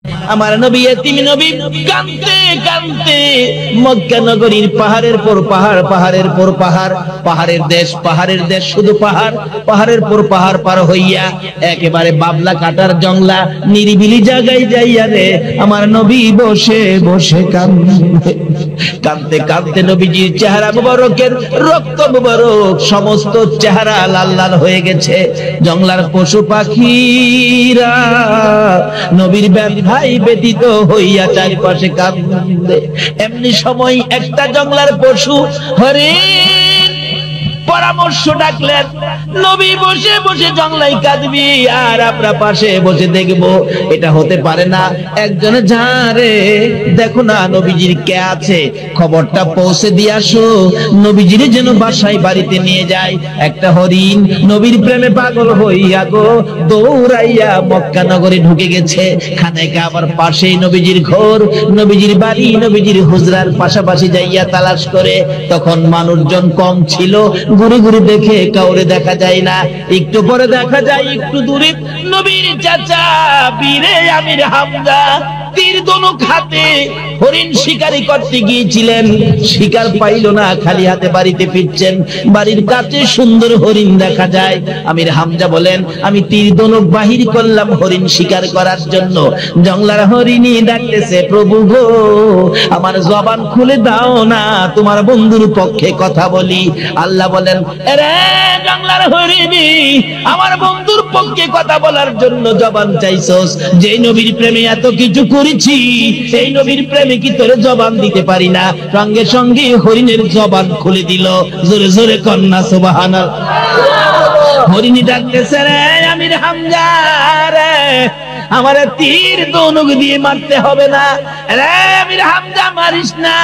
আমার নবী এতিম নবী কাঁদতে কাঁদতে মক্কা নগরীর পাহাড়ের পর পাহাড়, পাহাড়ের পর পাহাড়, পাহাড়ের দেশ শুধু পাহাড়, পাহাড়ের পর পাহাড় পার হইয়া একেবারে বাবলা কাটার জংলা নিরিবিলি জায়গায় যাইয়া রে আমার নবী বসে বসে কাঁদতে কাঁদতে নবীজির চেহারা মুবারকের রক্ত মুবারক সমস্ত চেহারা লাল লাল হয়ে গেছে। জংলার পশু পাখিরা নবীর ব্যথায় ব্যতীত হইয়া চারিপাশে কাঁদে। এমনি সময় একটা জংলার পশু হরিণ পরামর্শ ডাকলেন, নবী বসে বসে জংলাই কাঁদবি আর আমরা পাশে বসে দেখবো, এটা হতে পারে না। একজনে ঝাড়ে দেখো না নবীজির কে আছে, খবরটা পৌঁছে দিয়ে আসো, নবীজির যেন বাসায় বাড়িতে নিয়ে যায়। একটা হরিণ নবীর প্রেমে পাগল হইয়া গো দৌড়াইয়া মক্কা নগরে ঢুকে গেছে। খানেকা আবার পাশেই নবীজির ঘর, নবীজির বাড়ি, নবীজির হুজরার পাশাপাশি যাইয়া তালাশ করে। তখন মানুষজন কম ছিল, ঘুরে ঘুরে দেখে কাউরে দেখা যায় না। একটু পরে দেখা যায় একটু দূরে নবীর চাচা বীরে আমির হামজা তীর ধনুক হাতে হরিণ শিকারি করতে গিয়েছিলেন, শিকার পাইল না, খালি হাতে বাড়িতে ফিরছেন। বাড়ির কাছে সুন্দর হরিণ দেখা যায়। আমির হামজা বলেন, আমি তীর ধনুক বাহির করলাম হরিণ শিকার করার জন্য। জংলার হরিণী ডাকতেছে, প্রভু গো আমার জবান খুলে দাও না, তোমার বন্ধুর পক্ষে কথা বলি। আল্লাহ বলেন, এরে জংলার হরিণী, আমার বন্ধুর পক্ষে কথা বলার জন্য জবান চাইছস, যেই নবীর প্রেমে এত কিছু করেছি, এই নবীর প্রেমে কি তোরে জবান দিতে পারি না? সঙ্গে সঙ্গে হরিণের জবান খুলে দিল। জোরে জোরে কন্যা সুবহানাল্লাহ। হরিণী ডাকতেছে, রে আমির হামজা রে, আমার তীর ধনুক দিয়ে মারতে হবে না, রে আমির হামজা মারিস না,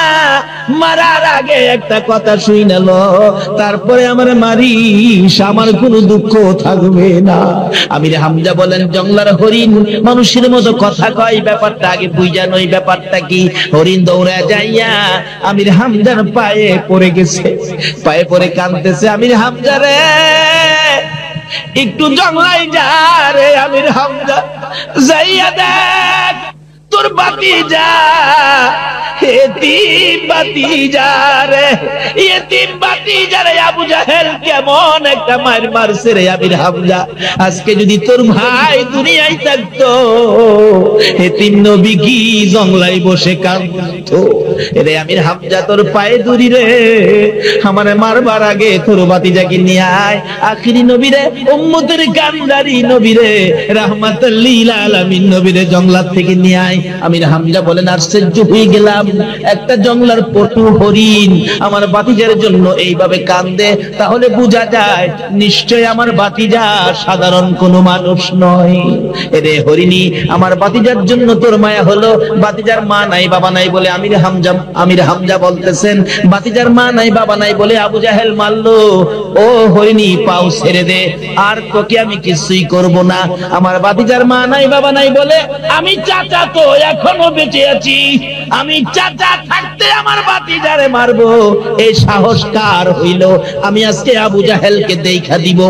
মারার আগে একটা কথা শুই না লো, তারপরে আমার মারিস, আমার কোনো দুঃখ থাকবে না। আমির হামজা বলেন, জংলার হরিণ মানুষের মতো কথা কয়, ব্যাপারটা আগে বুঝানো, এই ব্যাপারটা কি? হরিণ দৌড়া যাইয়া আমির হামজার পায়ে পড়ে গেছে, পায়ে পড়ে কাঁদতেছে, আমির হামজা রে একটু জংলাই যা রে আমির হামজা, যাইয়া দেখ তোর বাতিজা এতিম বাতিজা রে, এতিম বাতিজা রে আবু জাহেল কেমন একটা মার মারছে রে আমির হামজা। আজকে যদি তোর ভাই দুনিয়ায় থাকতো, এতিম নবী কি জংলাই বসে কাঁদতো? রে আমির হামজা তোর পায়ে ধরি রে, আমারে মারবার আগে তোর বাতিজাকে নিয়ে আয়। আখিরি নবী রে, উম্মতের কান্দারি নবী রে, রাহমাতুল লিল আলামিন নবী রে জংলার থেকে নিয়ে আয়। আমির হামজা বলেন, আশ্চর্য হয়ে গেলাম, একটা জংলার পটু হরিণ আমার বাতিজার জন্য এইভাবে কান্দে, তাহলে বোঝা যায় নিশ্চয় আমার বাতিজা সাধারণ কোনো মানুষ নয়। রে হরিণী, আমার বাতিজার জন্য তোর মায়া হলো, বাতিজার মা নাই বাবা নাই বলে আমির হামজা বলতেছেন, বাতিজার মা নাই বাবা নাই বলে আবু জাহেল মারলো। ও হরিণী, পাও ছেড়ে দে, আর তোকে আমি কিছুই করব না। আমার বাতিজার মা নাই বাবা নাই বলে আমি চাচা তো এখনো বেঁচে আছি, আমি চাচা থাকতে আমার বাতিজারে মারবো, এই সাহস কার হইল? আমি আজকে আবু জাহেলকে দেখা দিব।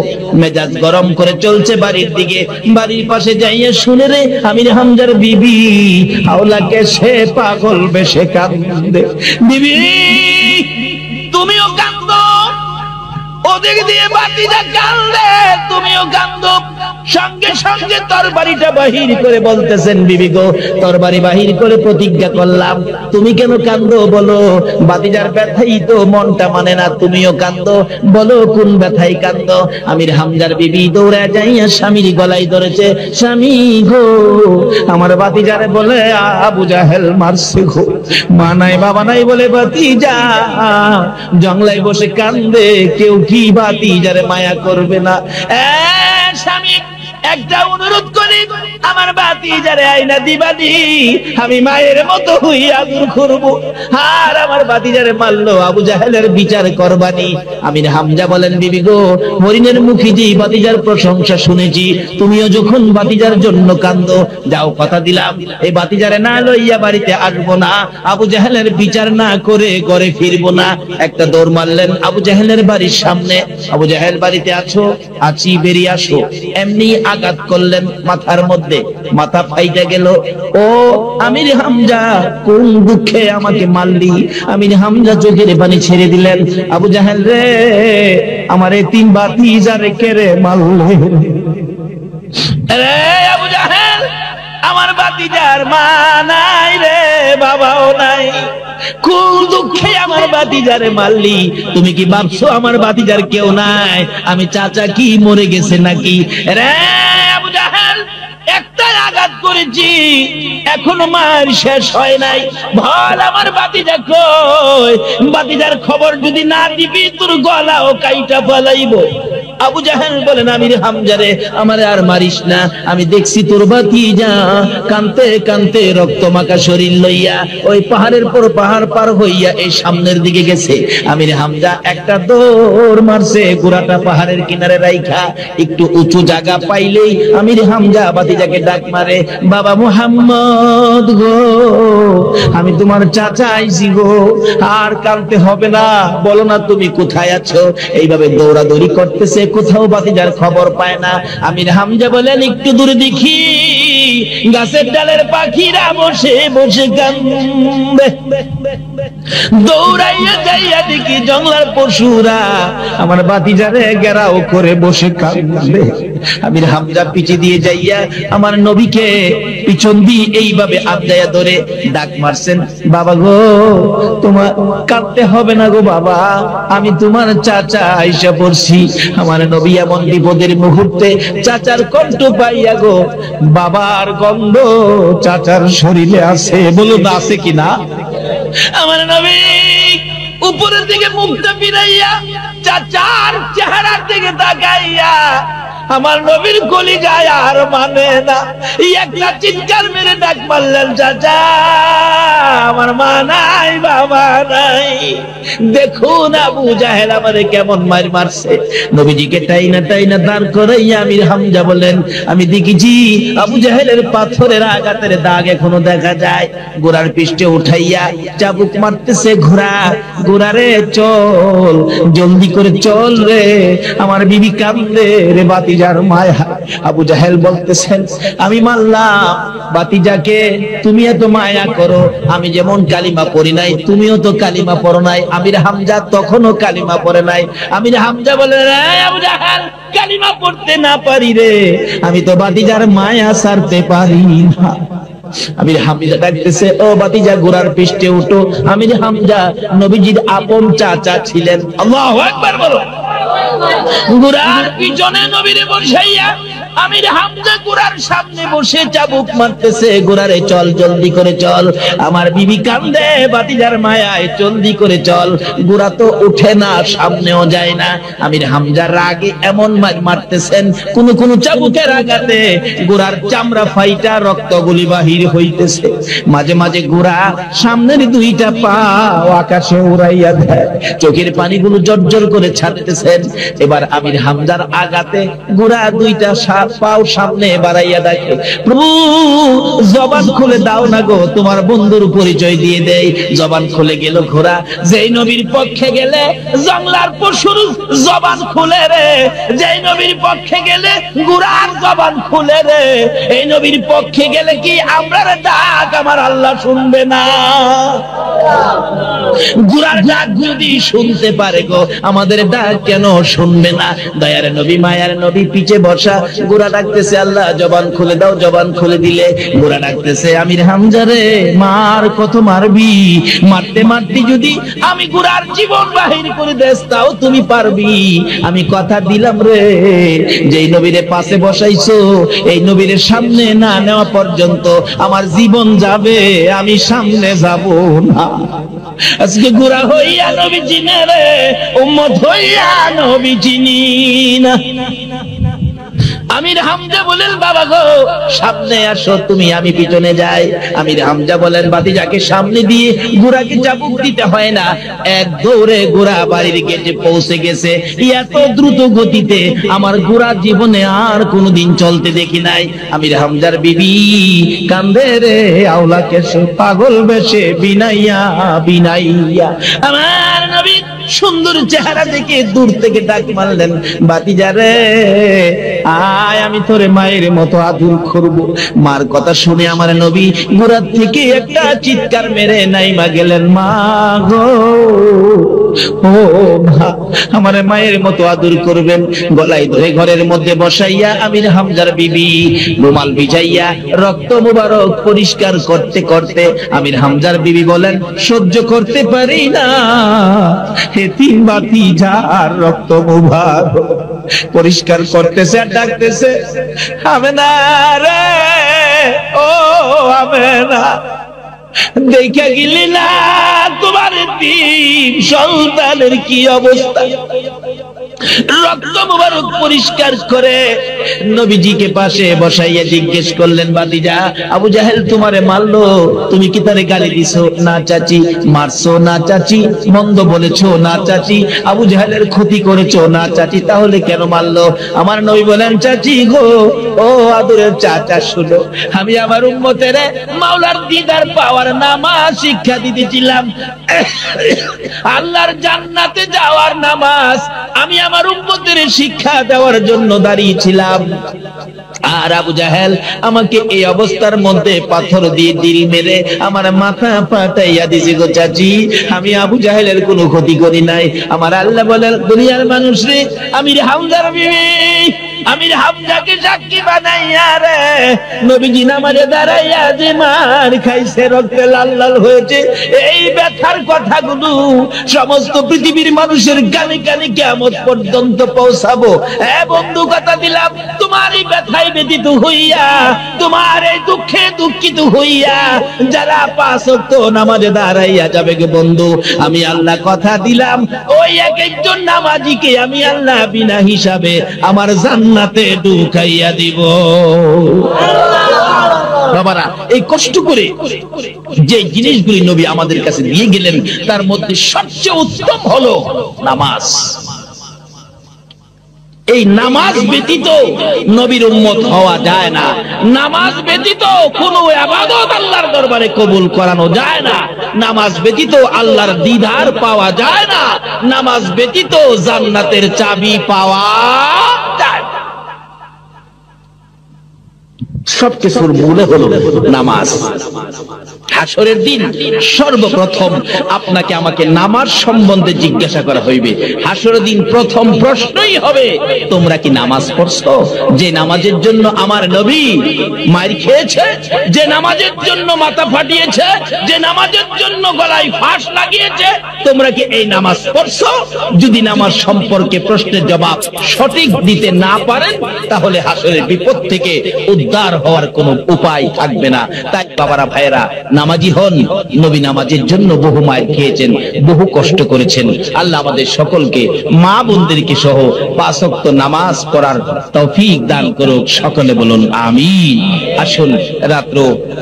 মেজাজ গরম করে চলছে বাড়ির দিকে, বাড়ির পাশে যাইয়া শুনে রে আমির হামজার বিবি হাওলাকে সে পাগল বেশে কাঁদে। বিবি তুমিও কাঁদো, ওদিক দিয়ে বাতিজা কাঁদলে তুমিও কাঁদো। সঙ্গে সঙ্গে তরবারিটা বাহির করে বলতেছেন, বিবি গো তরবারি বাহির করে প্রতিজ্ঞা করলাম, তুমি কেন কাঁদো বলো? বাতিজার ব্যথাই তো মনটা মানে না, তুমিও কাঁদো, বলো কোন ব্যথাই কাঁদো? আমির হামজার বিবি দৌড়া যাইয়া স্বামীর গলায় ধরেছে, স্বামী গো আমার বাতিজারে বলে আবু জাহেল মারছে গো, মা নাই বাবা নাই বলে বাতিজা জংলায় বসে কান্দে, কেউ কি বাতিজারে মায়া করবে না? স্বামী একটা অনুরোধ করি, আমার বাতিজারে আইনা দিবানি, আমি মায়ের মতো হইয়া দূর করবো, আর আমার বাতিজারে মারলো আবু জাহেলের বিচার করবানি। আমির হামজা বলেন, বিবি গো হরিণের মুখে যে বাতিজার প্রশংসা শুনেছি, তুমিও যখন বাতিজার জন্য কান্দো, যাও কথা দিলাম এই বাতিজারে না লইয়া বাড়িতে আসবো না, আবু জাহেলের বিচার না করে ঘরে ফিরবো না। একটা দৌড় মারলেন আবু জাহেলের বাড়ির সামনে, আবু জাহেল বাড়িতে আছো? আছি, বেরিয়ে আসো। এমনি আঘাত করলেন মাথার মধ্যে, মাথা ফাইটা গেল। ও আমির হামজা, কোন দুঃখে আমাকে মারলি? আমির হামজা চোখের পানি ছেড়ে দিলেন। আবু জাহেল রে, আমার এই তিন ভাতিজা রেখে রে মারলে রে। আবু জাহেল, আমার ভাতিজার মা নাই রে, বাবাও নাই, কোন দুঃখে আমার ভাতিজারে মারলি? তুমি কি ভাবছো আমার ভাতিজার কেউ নাই? আমি চাচা কি মরে গেছে নাকি রে? আবু জাহেল, একটা আঘাত করেছি, এখনো মার শেষ হয় নাই, বল আমার ভাতিজা কই? ভাতিজার খবর যদি না দিবি তোর গলাও কাইটা ফলাইবো। আবু জাহেল বলেন, আমির হামজারে আমারে আর মারিস না, আমি দেখছি তোর ভাতিজা কানতে কানতে রক্ত মাখা শরীর লইয়া ওই পাহাড়ের পর পাহাড় পার হইয়া এই সামনের দিকে গেছে। আমির হামজা একটা দৌড় মারছে, গোড়াটা পাহাড়ের কিনারে রাইখা একটু উঁচু জায়গা পাইলেই আমির হামজা ভাতিজাকে ডাক মারে, বাবা মুহাম্মদ গো, আমি তোমার চাচা আইছি গো, আর কানতে হবে না, বলো না তুমি কোথায় আছো? এইভাবে দৌড়াদৌড়ি করতেছে, কোথাও ভাতিজার খবর পায় না। আমির হামজা বলেন, একটু দূরে দেখি গাছের ডালের পাখিরা বসে বসে কান্দে। দৌড়াইয়া যাইয়া দেখি জঙ্গলার পশুরা আমার ভাতিজারে ঘেরাও করে বসে কান্দে। আমির হামজা পিছে দিয়ে যাইয়া আমার নবীকে পিছন দিয়ে এইভাবে আবদায়া ধরে ডাক মারছেন, বাবা গো, তোমার কাঁদতে হবে না গো বাবা, আমি তোমার চাচা আইসা পড়ছি। আমার নবী এমন বিপদের মুহূর্তে চাচার কণ্ঠ পাইয়া গো, বাবার গন্ধ চাচার শরীরে আছে, বলুন আছে কিনা? আমার নবী উপরের দিকে মুখটা ফিরাইয়া চাচার চেহারার দিকে তাকাইয়া আমার নবীর কলিজায় আর মানে না, একটা চিৎকার মেরে ডাক মারলেন, চাচা আমার মা নাই, বাবা নাই। দেখুন আবু জাহেল আমারে কেমন মার মারছে। নবীজিকে টাইনা টাইনা দাঁড় করাইয়া আমির হামজা বলেন, আমি দেখেছি আবু জাহেলের পাথরের আঘাতের দাগ এখনো দেখা যায়। ঘোড়ার পৃষ্ঠে উঠাইয়া চাবুক মারতেছে ঘোড়া, ঘোড়ারে চল, জলদি করে চল রে, আমার বিবি কান্দে রে ভাতিজার মায়া। আবু জাহেল বলতেছেন, আমি মানলাম ভাতিজাকে তুমি এত মায়া করো, আমি যেমন কালিমা পড়ি নাই তুমিও তো কালিমা পড়ো নাই। আমির হামজা তখনও কালিমা পড়ে নাই। আমির হামজা বলে, আবু জাহেল কালিমা পড়তে না পারি রে, আমি তো ভাতিজার মায়া ছাড়তে পারি না। আমির হামজা ডাকতেছে, ও ভাতিজা ঘোড়ার পৃষ্ঠে উঠো। আমির হামজা নবীজির আপন চাচা ছিলেন। আল্লাহু আকবার বলো। ঘোড়ার পিছনে নবীরে বসাইয়া আমির হামজা ঘোড়ার সামনে বসে চাবুক মারতেছে, ঘোড়ারে চল, জলদি করে চল, আমার বিবি কান্দে ভাতিজার মায়ায়, জলদি করে চল। ঘোড়া তো উঠে না, সামনেও যায় না। আমির হামজা রাগে এমন মারতেছেন, কোন কোন চাবুকের আঘাতে ঘোড়ার চামড়া ফাইটা রক্তগুলি বাহির হইতেছে। মাঝে মাঝে ঘোড়া সামনের দুইটা পা আকাশে উড়াইয়া দেয়, চোখের পানিগুলো জর্জর করে ছাড়তেছেন। এবার আমির হামজার আঘাতে ঘোড়া দুইটা পাও সামনে বাড়াইয়া দেখে, প্রভু জবান খুলে দাও না গো, তোমার বন্ধুর পরিচয় দিয়ে দেই। জবান খুলে গেল ঘোড়া। যেই নবীর পক্ষে গেলে জঙ্গলার পশুর জবান খুলে রে, যেই নবীর পক্ষে গেলে ঘোড়ার জবান খুলে রে। এই নবীর পক্ষে গেলে কি আমরা ডাক আমার আল্লাহ শুনবে না? ঘোড়ার ডাক যদি শুনতে পারে গো, আমাদের ডাক কেন শুনবে না? দয়ার নবী মায়ার নবী পিছে বসা, ঘোড়া ডাকতেছে, আল্লাহ জবান খুলে দাও। জবান খুলে দিলে ঘোড়া ডাকতেছে, আমির হামজারে মার, কত মারবি? মারতে মারতে যদি আমি ঘোড়ার জীবন বাহির করে দেস তাও তুমি পারবি। আমি কথা দিলাম রে, যেই নবীরে পাশে বসাইছো এই নবীরে সামনে না নেওয়া পর্যন্ত আমার জীবন যাবে, আমি সামনে যাব না। আজকে ঘোড়া হইয়া নবী চিনে রে, উম্মত হইয়া নবী চিনি না। আমির হামজা বলেন, বাবা গো সামনে আসো তুমি, আমি পিছনে যাই। আমির হামজা বলেন, ভাতিজাকে সামনে দিয়ে ঘোড়াকে চাবুক দিতে হয় না, এক দৌড়ে ঘোড়া বাড়ির গেটে পৌঁছে গেছে। এত দ্রুত গতিতে আমার ঘোড়া জীবনে আর কোনোদিন চলতে দেখি নাই। আমির হামজার বিবি কান্দে রে, আওলা কেসে পাগল বেশে বিনাইয়া বিনাইয়া। আমার নবী সুন্দর চেহারা দেখে দূর থেকে ডাক মারলেন, ভাতিজা রে আয়, আমি তোরে মায়ের মতো আদর করব। মার কথা শুনে আমার নবী গোড়া থেকে একটা চিৎকার মেরে নাইমা গেলেন, মা গো, ও মা, আমার মায়ের মতো আদর করবেন। গলায় ধরে ঘরের মধ্যে বসাইয়া আমির হামজার বিবি রুমাল ভিজাইয়া রক্ত মুবারক পরিষ্কার করতে করতে আমির হামজার বিবি বলেন, সহ্য করতে পারি না, হে তিন ভাতিজার রক্ত মুবারক পরিষ্কার করতেছে আর ডাকতেছে, আমেনা রে, ও আমেনা, দেখা গেলি না তোমার তিন সন্তানের কি অবস্থা। রক্ত মুবারক পরিষ্কার করে নবীজিকে পাশে বসাইয়া জিজ্ঞেস করলেন, ভাতিজা, আবু জাহেল তোমারে মারলো, তুমি কি তারে গালি দিছো? না চাচি। মারছো? না চাচি। মন্দ বলেছো? না চাচি। আবু জাহেলের ক্ষতি করেছো? না চাচি। তাহলে কেন মারলো? আমার নবী বলেন, চাচি গো, ও আদরের চাচা, শুনো, আমি আমার উম্মতের মাওলার দিদার পাওয়ার নামাজ শিক্ষা দিতেছিলাম, আল্লাহর জান্নাতে যাওয়ার নামাজ আমি আমার উম্মতের শিক্ষা দেওয়ার জন্য দাঁড়িয়েছিলাম। আর আবু জাহেল আমাকে এই অবস্থার মধ্যে পাথর দিয়ে দিল মেরে আমার মাথা পাটাইয়া দিছে গো চাচি, আমি আবু জাহেলের কোনো ক্ষতি করি নাই। আমার আল্লাহ বলেন, দুনিয়ার মানুষ রে, আমির হামজার বিবি আমির হামজাকে সাক্ষী বানাইয়া রে নবীজি নামাজে দাঁড়াইয়া যে মার খাইছে, রক্তে লাল লাল হয়েছে, এই ব্যথার কথাগুলো সমস্ত পৃথিবীর মানুষের কানে কানে কিয়ামত পর্যন্ত পৌঁছাবো। বন্ধু, কথা দিলাম, তোমার এই ব্যথায় ব্যথিত হইয়া, তোমার এই দুঃখে দুঃখিত হইয়া যারা 5 ওয়াক্ত নামাজে দাঁড়াইয়া যাবে গে বন্ধু, আমি আল্লাহ কথা দিলাম, ওই এক একজন নামাজিকে আমি আল্লাহ বিনা হিসাবে আমার জান্নাতে ঢুকাইয়া দিব। বাবারা, এই কষ্ট করে যে জিনিসগুলি নবী আমাদের কাছে দিয়ে গেলেন তার মধ্যে সবচেয়ে উত্তম হলো নামাজ। এই নামাজ ব্যতীত নবীর উম্মত হওয়া যায় না। নামাজ ব্যতীত কোনো ইবাদত আল্লাহর দরবারে কবুল করানো যায় না। নামাজ ব্যতীত আল্লাহর দিদার পাওয়া যায় না। নামাজ ব্যতীত জান্নাতের চাবি পাওয়া যায় না। সবকিছুর মূলে হলো নামাজ। হাসরের দিন সর্বপ্রথম আপনাকে আমাকে নামাজ সম্বন্ধে জিজ্ঞাসা করা হইবে। হাসরের দিন প্রথম প্রশ্নই হবে, তোমরা কি নামাজ পড়ছো? যে নামাজের জন্য আমার নবী মার খেয়েছে, যে নামাজের জন্য মাথা ফাটিয়েছে, যে নামাজের জন্য গলায় ফাঁস লাগিয়েছে, তোমরা কি এই নামাজ পড়ছো? যদি নামাজ সম্পর্কে প্রশ্নের জবাব সঠিক দিতে না পারেন, তাহলে হাসরের বিপদ থেকে উদ্ধার হওয়ার কোনো উপায় থাকবে না। তাই বাবারা, ভাইয়েরা, নামাজি হন। নবী নামাজের জন্য বহু মায়ের খেয়েছেন, বহু কষ্ট করেছেন। আল্লাহ আমাদের সকলকে, মা বোনদেরকে সহ 5 ওয়াক্ত নামাজ পড়ার তৌফিক দান করুক। সকলে বলুন আমিন। আসুন, রাত্র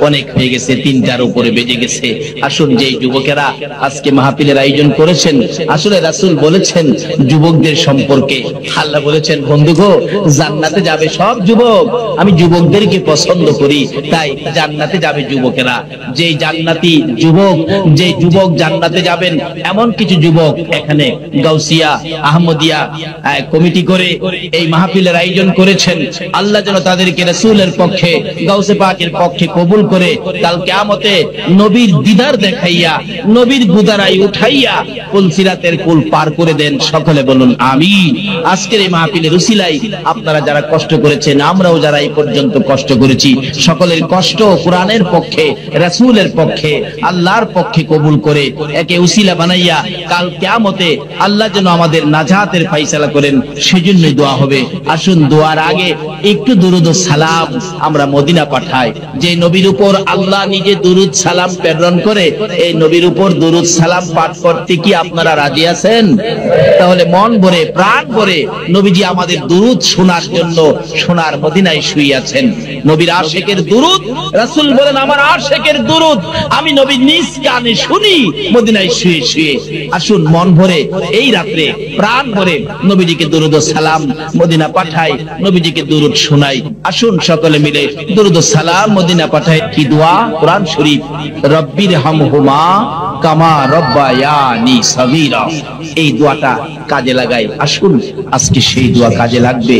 অনেক হয়ে গেছে, 3টার উপরে বেজে গেছে। আসুন, যে যুবকেরা আজকে মাহফিলের আয়োজন করেছেন, আসলে রাসূল বলেছেন যুবকদের সম্পর্কে, আল্লাহ বলেছেন, বন্ধু গো, জান্নাতে যাবে সব যুবক, আমি যুবকদেরকে পছন্দ করি, তাই জান্নাতে যাবে যুবকেরা। যে জান্নাতি যুবক, যে যুবক জান্নাতে যাবেন, এমন কিছু যুবক এখানে গাউসিয়া আহমদিয়া কমিটি করে এই মাহফিলের আয়োজন করেছেন। আল্লাহ যেন তাদেরকে রাসূলের পক্ষে, গাউসে পাকের পক্ষে কবুল করে কাল কিয়ামতে নবীর দিদার দেখাইয়া, নবীর গুদারাই উঠাইয়া পুলসিরাতের পুল পার করে দেন। সকলে বলুন আমিন। আজকের এই মাহফিলের উসিলাই আপনারা যারা কষ্ট করেছেন, আমরাও যারা এই পর্যন্ত কষ্ট করেছি, সকলের কষ্ট কোরআনের পক্ষে, রাসূলের পক্ষে, আল্লাহর পক্ষে কবুল করে একে উসিলা বানাইয়া কাল কিয়ামতে আল্লাহ যেন আমাদের নাজাতের ফায়সালা করেন, সেজন্যই দোয়া হবে। আসুন, দোয়ার আগে একটু দুরুদ ও সালাম আমরা মদিনা পাঠাই। যে নবীর উপর আল্লাহ নিজে দুরুদ সালাম প্রেরণ করে, এই নবীর উপর দুরুদ সালাম পাঠ করতে কি আপনারা রাজি আছেন? তাহলে মন ভরে, প্রাণ ভরে নবীজি আমাদের দুরুদ শোনার জন্য সোনার মদিনায় শুয়ে আছেন। নবীর আশিকের দুরুদ, রাসূল বলেন, আমার আশিকের দুরুদ আমি নবীর নিজ কানে শুনি মদিনায় শুয়ে শুয়ে। আসুন, মন ভরে এই রাত্রে প্রাণ ভরে নবীজিকে দুরুদ ও সালাম মদিনা পাঠাই, নবীজিকে দুরুদ শোনাই। আসুন, সকলে মিলে দুরুদ ও সালাম মদিনা পাঠাই। কি দোয়া? কোরআন শরীফ, রব্বির হামহুমা কামা রব্বায়ানি সগীরা। এই দোয়াটা কাজে লাগাই। আসুন আজকে সেই দোয়া কাজে লাগবে।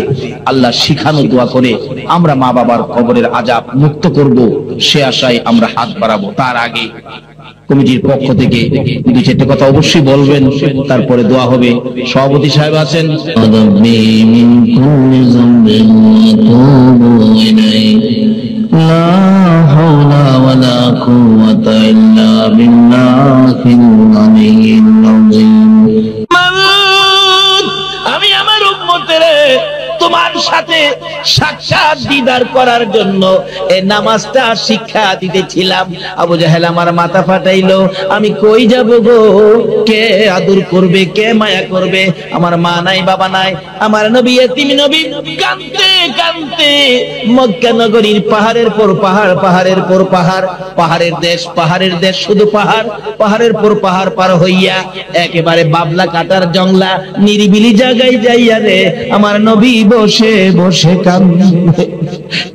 আল্লাহ শিখানো দোয়া করে আমরা মা বাবার কবরের আযাব মুক্ত করব, সে আশায় আমরা হাত বাড়াবো। তার আগে কমিটির পক্ষ থেকে দুই চারটে কথা অবশ্যই বলবেন, তারপরে দোয়া হবে। সভাপতি সাহেব আছেন। আমি আমার উম্মতের তোমার সাথে সাক্ষাৎ দিদার করার জন্য এই নামাজটা শিক্ষা দিতেছিলাম। আবু জাহেল আমার মাথা ফাটাইলো, আমি কই যাব গো, কে আদর করবে, কে মায়া করবে? আমার মা নাই, বাবা নাই, আমার নবী এতিম নবী। কাঁদতে কাঁদতে মক্কা নগরীর পাহাড়ের পর পাহাড়, পাহাড়ের পর পাহাড়, পাহাড়ের দেশ শুধু পাহাড়, পাহাড়ের পর পাহাড় পার হইয়া একেবারে বাবলা কাটার জংলা নিরিবিলি জায়গায় যাইয়া রে আমার নবী বসে বসে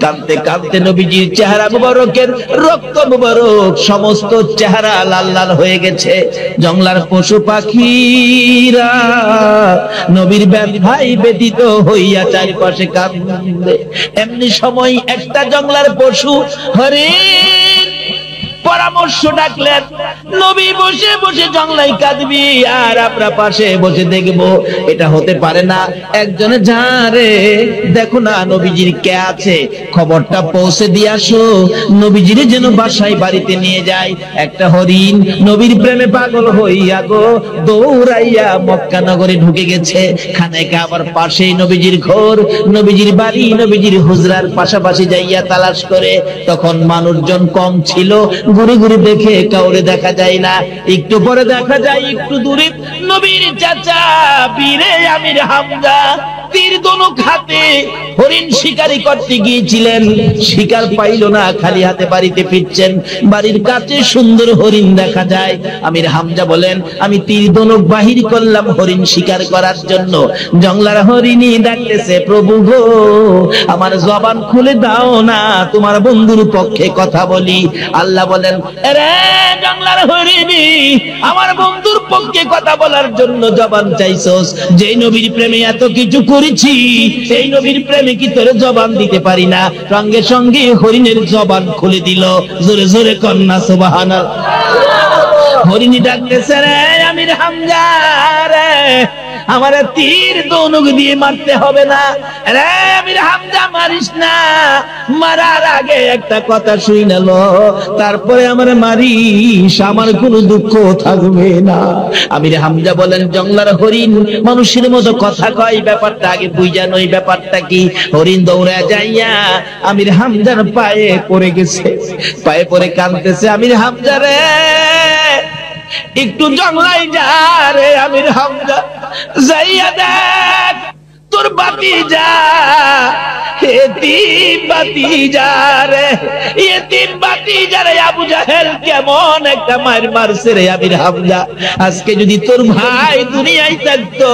কাঁদতে কাঁদতে নবীজির চেহারা মুবারকের রক্ত মুবারক সমস্ত চেহারা লাল লাল হয়ে গেছে। জংলার পশু পাখিরা নবীর ব্যথায় ব্যতীত হইয়া চারিপাশে কাঁদে। এমনি সময় একটা জংলার পশু হরিণ পরামর্শ ডাকলেন, নবী বসে বসে জংলায় কাঁদবি আর আমরা পাশে বসে দেখবো, এটা হতে পারে না। একজনে যারে দেখো না নবীজির কে আছে, খবরটা পৌঁছে দিয়ে আসো, নবীজির যেন বাসায় বাড়িতে নিয়ে যায়। একটা হরিণ নবীর প্রেমে পাগল হইয়া গো দৌড়াইয়া মক্কা নগরে ঢুকে গেছে। খানেকা আবার পাশেই নবীজির ঘর, নবীজির বাড়ি, নবীজির হুজরার পাশাপাশি যাইয়া তালাশ করে। তখন মানুষজন কম ছিল, ঘুরে ঘুরে দেখে কাউরে দেখা যায় না। একটু পরে দেখা যায় একটু দূরে নবীর চাচা বীরে আমির হামজা তীর ধনুক হাতে হরিণ শিকারি করতে গিয়েছিলেন, শিকার পাইল না, খালি হাতে বাড়িতে ফিরছেন। বাড়ির কাছে সুন্দর হরিণ দেখা যায়। আমির হামজা বলেন, আমি তীর ধনুক বাহির করলাম হরিণ শিকার করার জন্য। জংলার হরিণী ডাকতেছে, প্রভু গো আমার জবান খুলে দাও না, তোমার বন্ধুর পক্ষে কথা বলি। আল্লাহ বলেন, আরে জংলার হরিণী, আমার বন্ধুর পক্ষে কথা বলার জন্য জবান চাইছস? যেই নবীর প্রেমে এত কিছু করেছি, সেই নবীর প্রেমে কি তোর জবান দিতে পারি না? সঙ্গে সঙ্গে হরিণের জবান খুলে দিল। জোরে জোরে কন্যা সুবহানাল্লাহ। হরিণী ডাকতেছে, রে আমির হামজা রে, আমার তীর ধনুক দিয়ে মারতে হবে না রে আমির হামজা, মারিস না। মারার আগে একটা কথা শুনে লো, তারপরে আমার মারিস, আমার কোনো দুঃখ থাকবে না। আমির হামজা বলেন, জংলার হরিণ মানুষের মতো কথা কয়, ব্যাপারটা আগে বুঝা নই, ব্যাপারটা কি? হরিণ দৌড়া যাইয়া আমির হামজার পায়ে পড়ে গেছে, পায়ে পড়ে কাঁদতেছে, আমির হামজা রে একটু জংলায় যা রে আমির হামজা, যাইয়া দেখ তোর বাতিজা, এতিম বাতিজা রে, এতিম বাতিজা রে আবু জাহেল কেমন একটা মার মারছে রে আমির হামজা। আজকে যদি তোর ভাই দুনিয়ায় থাকতো,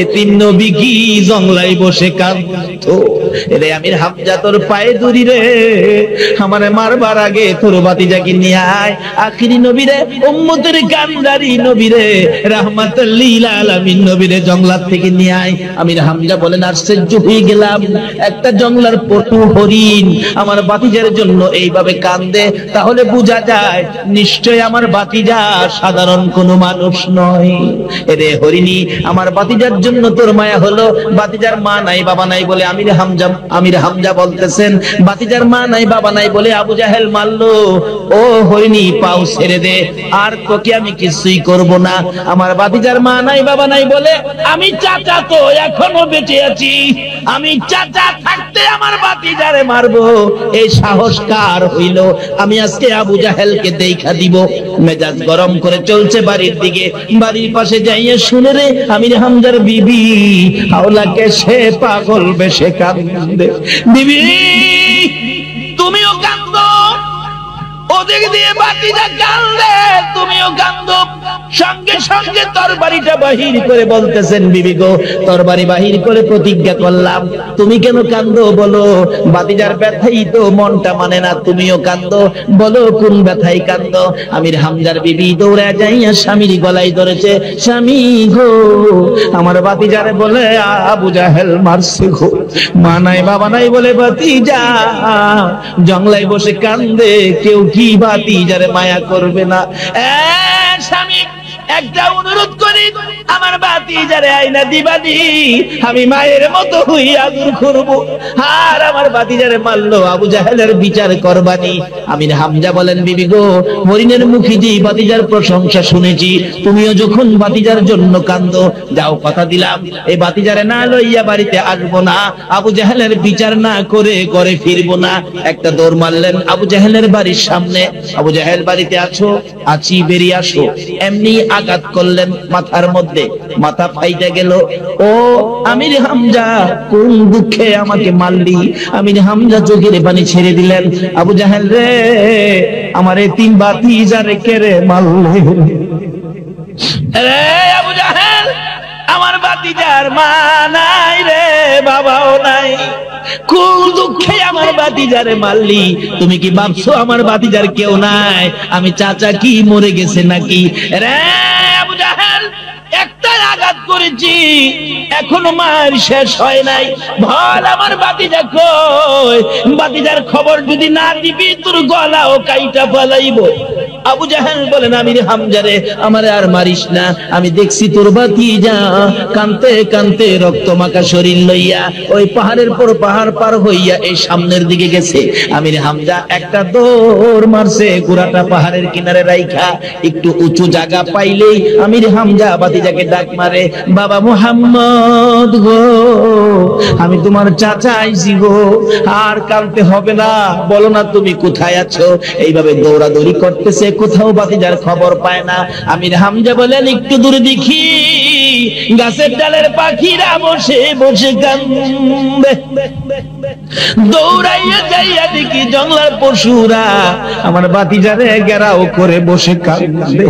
এতিম নবী কি জংলায় বসে কাঁদতো রে আমির হামজা, তোর পায়ে ধরি রে, আমারে মারবার আগে তোর বাতিজাকে নিয়ে আয়। আখিরি নবী রে, উম্মতের কান্দারি নবী রে, রাহমাতুল লিল আলামিন নবী রে জংলার থেকে নিয়ে আয়। আমির হামজা বলেন, আশ্চর্য হয়ে গেলাম, একটা জংলার পটু হরিণ আমার বাতিজার জন্য এইভাবে কান্দে, তাহলে বোঝা যায় নিশ্চয় আমার বাতিজা সাধারণ কোনো মানুষ নয়। রে হরিণী, আমার বাতিজার জন্য তোর মায়া হলো, বাতিজার মা নাই বাবা নাই বলে আমির হামজা বলতেছেন, বাতিজার মা নাই বাবা নাই বলে আবু জাহেল মারলো। ও হরিণী, পাও ছেড়ে দে, আর তোকে আমি কিছুই করব না। আমার বাতিজার মা নাই বাবা নাই বলে আমি চাচা তো এখনো বেঁচে আছি, আমি চাচা থাকতে আমার বাতিজারে মারবো, এই সাহস কার হইল? আমি আজকে আবু জাহেলকে দেখা দিব। মেজাজ গরম করে চলছে বাড়ির দিকে, বাড়ির পাশে যাইয়ে শুনে রে আমির হামজার বিবি হাওলাকে সে পাগল বেশে কান্দে। বিবি তুমিও কান্দো, ও ওদিক দিয়ে ভাতিজা কান্দে, তুমিও কান্দো। সঙ্গে সঙ্গে তরবারিটা বাহির করে বলতেছেন, বিবি গো, তরবারি বাহির করে প্রতিজ্ঞা করলাম। তুমি কেন কান্দো বলো? ভাতিজার ব্যথাই তো মনটা মানে না, তুমিও কান্দো, বলো কোন ব্যথাই কান্দো? আমির হামজার বিবি দৌড়ে যাইয়া স্বামীর গলায় ধরেছে, স্বামী গো, আমার ভাতিজারে বলে আবু জাহেল মারছে গো। মা নাই বাবা নাই বলে ভাতিজা জংলায় বসে কান্দে, কেউ কি ভাতিজারে মায়া করবে না? স্বামী, একটা অনুরোধ করি, আমার ভাতিজারে আইনা দিবানি, আমি মায়ের মতো হইয়া আদর করব। আর আমার ভাতিজারে মারলো, আবু জাহেলের বিচার করবানি। আমির হামজা বলেন, বিবি গো, হরিণের মুখে যে ভাতিজার প্রশংসা শুনেছি, তুমিও যখন ভাতিজার জন্য কান্দো, যাও কথা দিলাম এই ভাতিজারে না লইয়া বাড়িতে আসবো না, আবু জাহেলের বিচার না করে ঘরে ফিরবো না। একটা দৌড় মারলেন আবু জাহেলের বাড়ির সামনে। আবু জাহেল, বাড়িতে আছো? আছি, বেরিয়ে আসো। এমনি আঘাত করলেন মাথার মধ্যে, মাথা ফাইটা গেল। ও আমির হামজা, কোন দুঃখে আমাকে মারলি? আমির হামজা চোখের পানি ছেড়ে দিলেন। আবু জাহেল রে, আমার এতিম ভাতিজারে কেড়ে মারলে রে? আবু জাহেল, আমার ভাতিজার মা নাই রে, বাবাও নাই, কোন দুঃখে আমার ভাতিজারে মারলি? তুমি কি ভাবছো আমার ভাতিজার কেউ নাই? আমি চাচা কি মরে গেছে নাকি রে? আবু জাহেল, একটা আঘাত করেছি, এখনো মার শেষ হয় নাই, বল আমার ভাতিজা কই? ভাতিজার খবর যদি না দিবি, তোর গলাও কাইটা ফেলাইব। আবু জাহেল বলেন, আমির হামজারে আমারে আর মারিস না, আমি দেখছি তোর ভাতিজা কানতে কানতে রক্ত মাখা শরীর লইয়া ওই পাহাড়ের পর পাহাড় পার হইয়া এই সামনের দিকে গেছে। আমির হামজা একটা দৌড় মারছে, গোড়াটা পাহাড়ের কিনারে রাইখা একটু উঁচু জায়গা পাইলেই আমির হামজা ভাতিজাকে ডাক মারে, বাবা মুহাম্মদ গো, আমি তোমার চাচা আইছি গো, আর কানতে হবে না, বলো না তুমি কোথায় আছো? এইভাবে দৌড়াদৌড়ি করতেছে, কোথাও ভাতিজার খবর পায় না। আমির হামজা বলেন, একটু দূরে দেখি গাছের ডালের পাখিরা বসে বসে কান্দে। দৌড়াইয়া যাইয়া দেখি জঙ্গলার পশুরা আমার ভাতিজারে ঘেরাও করে বসে কান্দে।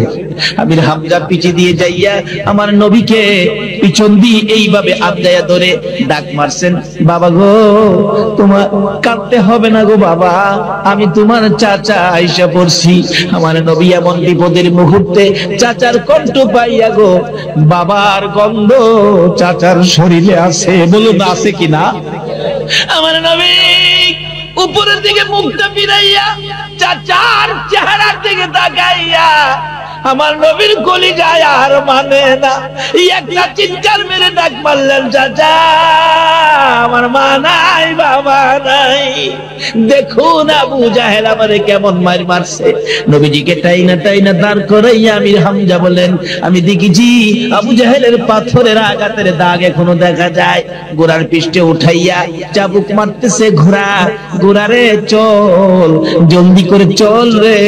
আমির হামজা পিছে দিয়ে যাইয়া আমার নবীকে পিছন দিয়ে এইভাবে আবদায়া ধরে ডাক মারছেন, বাবা গো, তোমার কাঁদতে হবে না গো বাবা, আমি তোমার চাচা আইসা পড়ছি। আমার নবী এমন বিপদের মুহূর্তে চাচার কণ্ঠ পাইয়া গো, বাবার গন্ধ চাচার শরীরে আছে, বলুন আছে কিনা? আমার নবী উপরের দিকে মুখটা ফিরাইয়া চাচার চেহারার দিকে তাকাইয়া আমার নবীর কলিজায় আর মানে না, একটা চিৎকার মেরে ডাক মারলেন, চাচা আমার মা নাই বাবা নাই, দেখুন আবু জাহেল আমারে কেমন মার মারছে। নবীজিকে টাইনা টাইনা দাঁড় করাইয়া আমির হামজা বলেন, আমি দেখেছি আবু জাহেলের পাথরের আঘাতের দাগ এখনো দেখা যায়। ঘোড়ার পৃষ্ঠে উঠাইয়া চাবুক মারতেছে ঘোড়া, ঘোড়ারে চল, জলদি করে চল রে,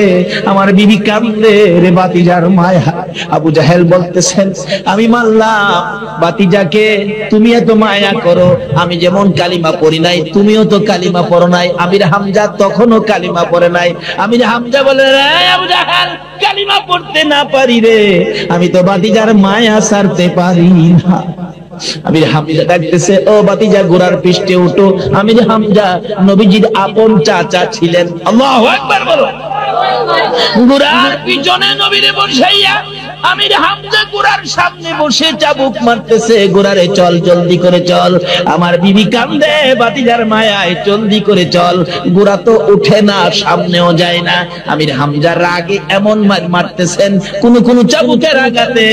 আমার বিবি কান্দে রে, ভাতিজার মায়া। আবু জাহেল বলতেছেন, আমি মারলাম ভাতিজাকে, তুমি এত মায়া করো, আমি যেমন কালিমা পড়ি নাই, তুমিও তো কালিমা পড়ো নাই। আমির হামজা তখনও কালিমা পড়ে নাই। আমির হামজা বলে, রে আবু জাহেল, কালিমা পড়তে না পারি রে, আমি তো ভাতিজার মায়া ছাড়তে পারি না। আমির হামজা ডাকতেছে, ও ভাতিজা ঘোড়ার পৃষ্ঠে উঠো। আমির হামজা নবীজির আপন চাচা ছিলেন। আল্লাহু আকবার বলো। ঘোড়ার পিছনে নবীরে বসাইয়া আমির হামজা ঘোড়ার সামনে বসে চাবুক মারতেছে, ঘোড়ারে চল, জলদি করে চল, আমার বিবি কান্দে ভাতিজার মায়ায়, জলদি করে চল। ঘোড়া তো উঠে না, সামনেও যায় না। আমির হামজার রাগে এমন মারতেছেন, কোন কোন চাবুকের আঘাতে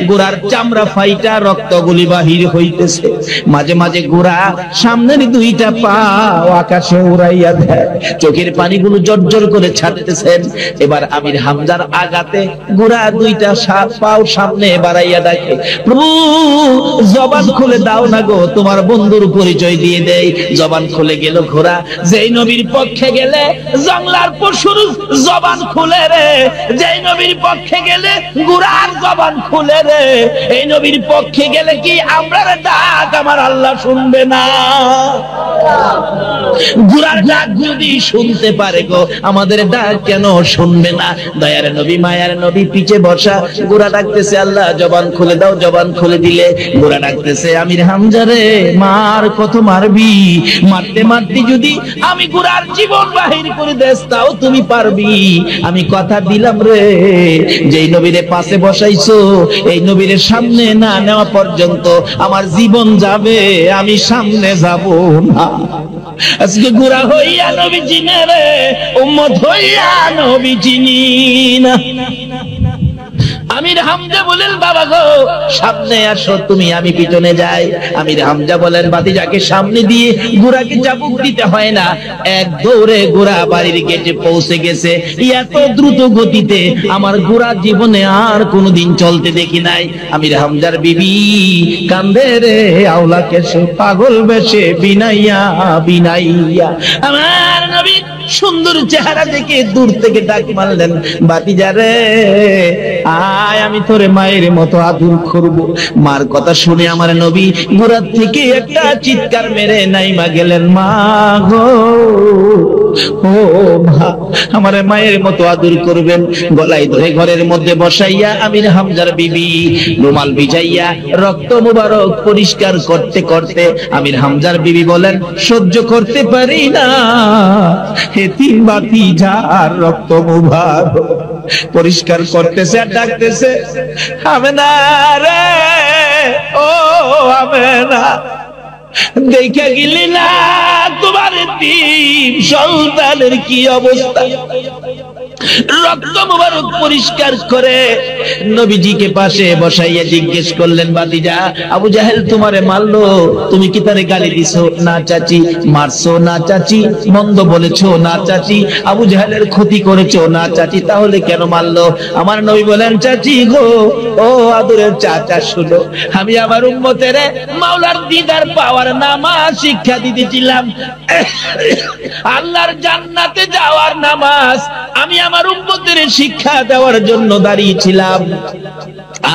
ঘোড়ার চামড়া ফাইটা রক্তগুলি বাহির হইতেছে। মাঝে মাঝে ঘোড়া সামনের দুইটা পা আকাশে উড়াইয়া দেয়, চোখের পানিগুলো জর্জর করে ছাড়তেছেন। এবার আমির হামজার আঘাতে ঘোড়া দুইটা পাও সামনে বাড়াইয়া ডাকে, প্রভু জবান খুলে দাও না গো, তোমার বন্ধুর পরিচয় দিয়ে দেই। জবান খুলে গেল ঘোড়া। যেই নবীর পক্ষে গেলে জংলার পশুর জবান খুলে রে, যেই নবীর পক্ষে গেলে ঘোড়ার জবান খুলে রে। এই নবীর পক্ষে গেলে কি আমরা ডাক আমার আল্লাহ শুনবে না? ঘোড়ার ডাক যদি শুনতে পারে গো, আমাদের ডাক কেন শুনবে না? দয়ার নবী মায়ার নবী পিছে বসা, ঘোড়া ডাকতেছে আল্লাহ জবান খুলে দাও। জবান খুলে দিলে ঘোড়া ডাকতেছে আমির হামজা রে, মার কত মারবি? মারতে মারতে যদি আমি ঘোড়ার জীবন বাহির করে দেস তাও তুমি পারবি। আমি কথা দিলাম রে, যেই নবীরে পাশে বসাইছো এই নবীরে সামনে না নেওয়া পর্যন্ত আমার জীবন যাবে, আমি সামনে যাব না। আজকে ঘোড়া হইয়া নবী চিনে রে, উম্মত হইয়া নবী চিনি না। আমির হামজা বলেন বাবা গো সামনে আসো তুমি, আমি পিছনে যাই। আমির হামজা বলেন ভাতিজাকে সামনে দিয়ে ঘোড়াকে চাবুক দিতে হয় না, এক দৌড়ে ঘোড়া বাড়ির গেটে পৌঁছে গেছে। এত দ্রুত গতিতে আমার ঘোড়া জীবনে আর কোনোদিন চলতে দেখি নাই। আমির হামজার বিবি কান্দে রে আওলা কেসে, পাগল বেশে বিনাইয়া বিনাইয়া। আমার নবী সুন্দর চেহারা দেখে দূর থেকে ডাক মারলেন ভাতিজা রে আয়, আমি তোরে মায়ের মতো আদর করব। মার কথা শুনে আমার নবী ঘোড়া থেকে একটা চিৎকার মেরে নাইমা গেলেন, মা গো ও মা, আমার মায়ের মতো আদর করবেন। গলায় ধরে ঘরের মধ্যে বসাইয়া আমির হামজার বিবি রুমাল ভিজাইয়া রক্ত মুবারক পরিষ্কার করতে করতে আমির হামজার বিবি বলেন সহ্য করতে পারি না, এতিম ভাতিজার রক্ত মুবারক পরিষ্কার করতেছে আর ডাকতেছে আমেনা রে, ও আমেনা দেখে গেলি না তোমার এতিম সন্তানের কি অবস্থা? রক্ত মুবারক পরিষ্কার করে নবীজিকে পাশে বসাইয়া জিজ্ঞেস করলেন ভাতিজা আবু জাহেল তোমারে মারলো, তুমি কি তারে গালি দিছো? না চাচি। মারছো? না চাচি। মন্দ বলেছো? না চাচি। আবু জাহেলের ক্ষতি করেছো? না চাচি। তাহলে কেন মারলো? আমার নবী বলেন চাচি গো, ও আদরের চাচা শুনো, আমি আমার উম্মতের মাওলার দিদার পাওয়ার নামাজ শিক্ষা দিতেছিলাম, আল্লাহর জান্নাতে যাওয়ার নামাজ আমি আমার উম্মতের শিক্ষা দেওয়ার জন্য দাঁড়িয়েছিলাম।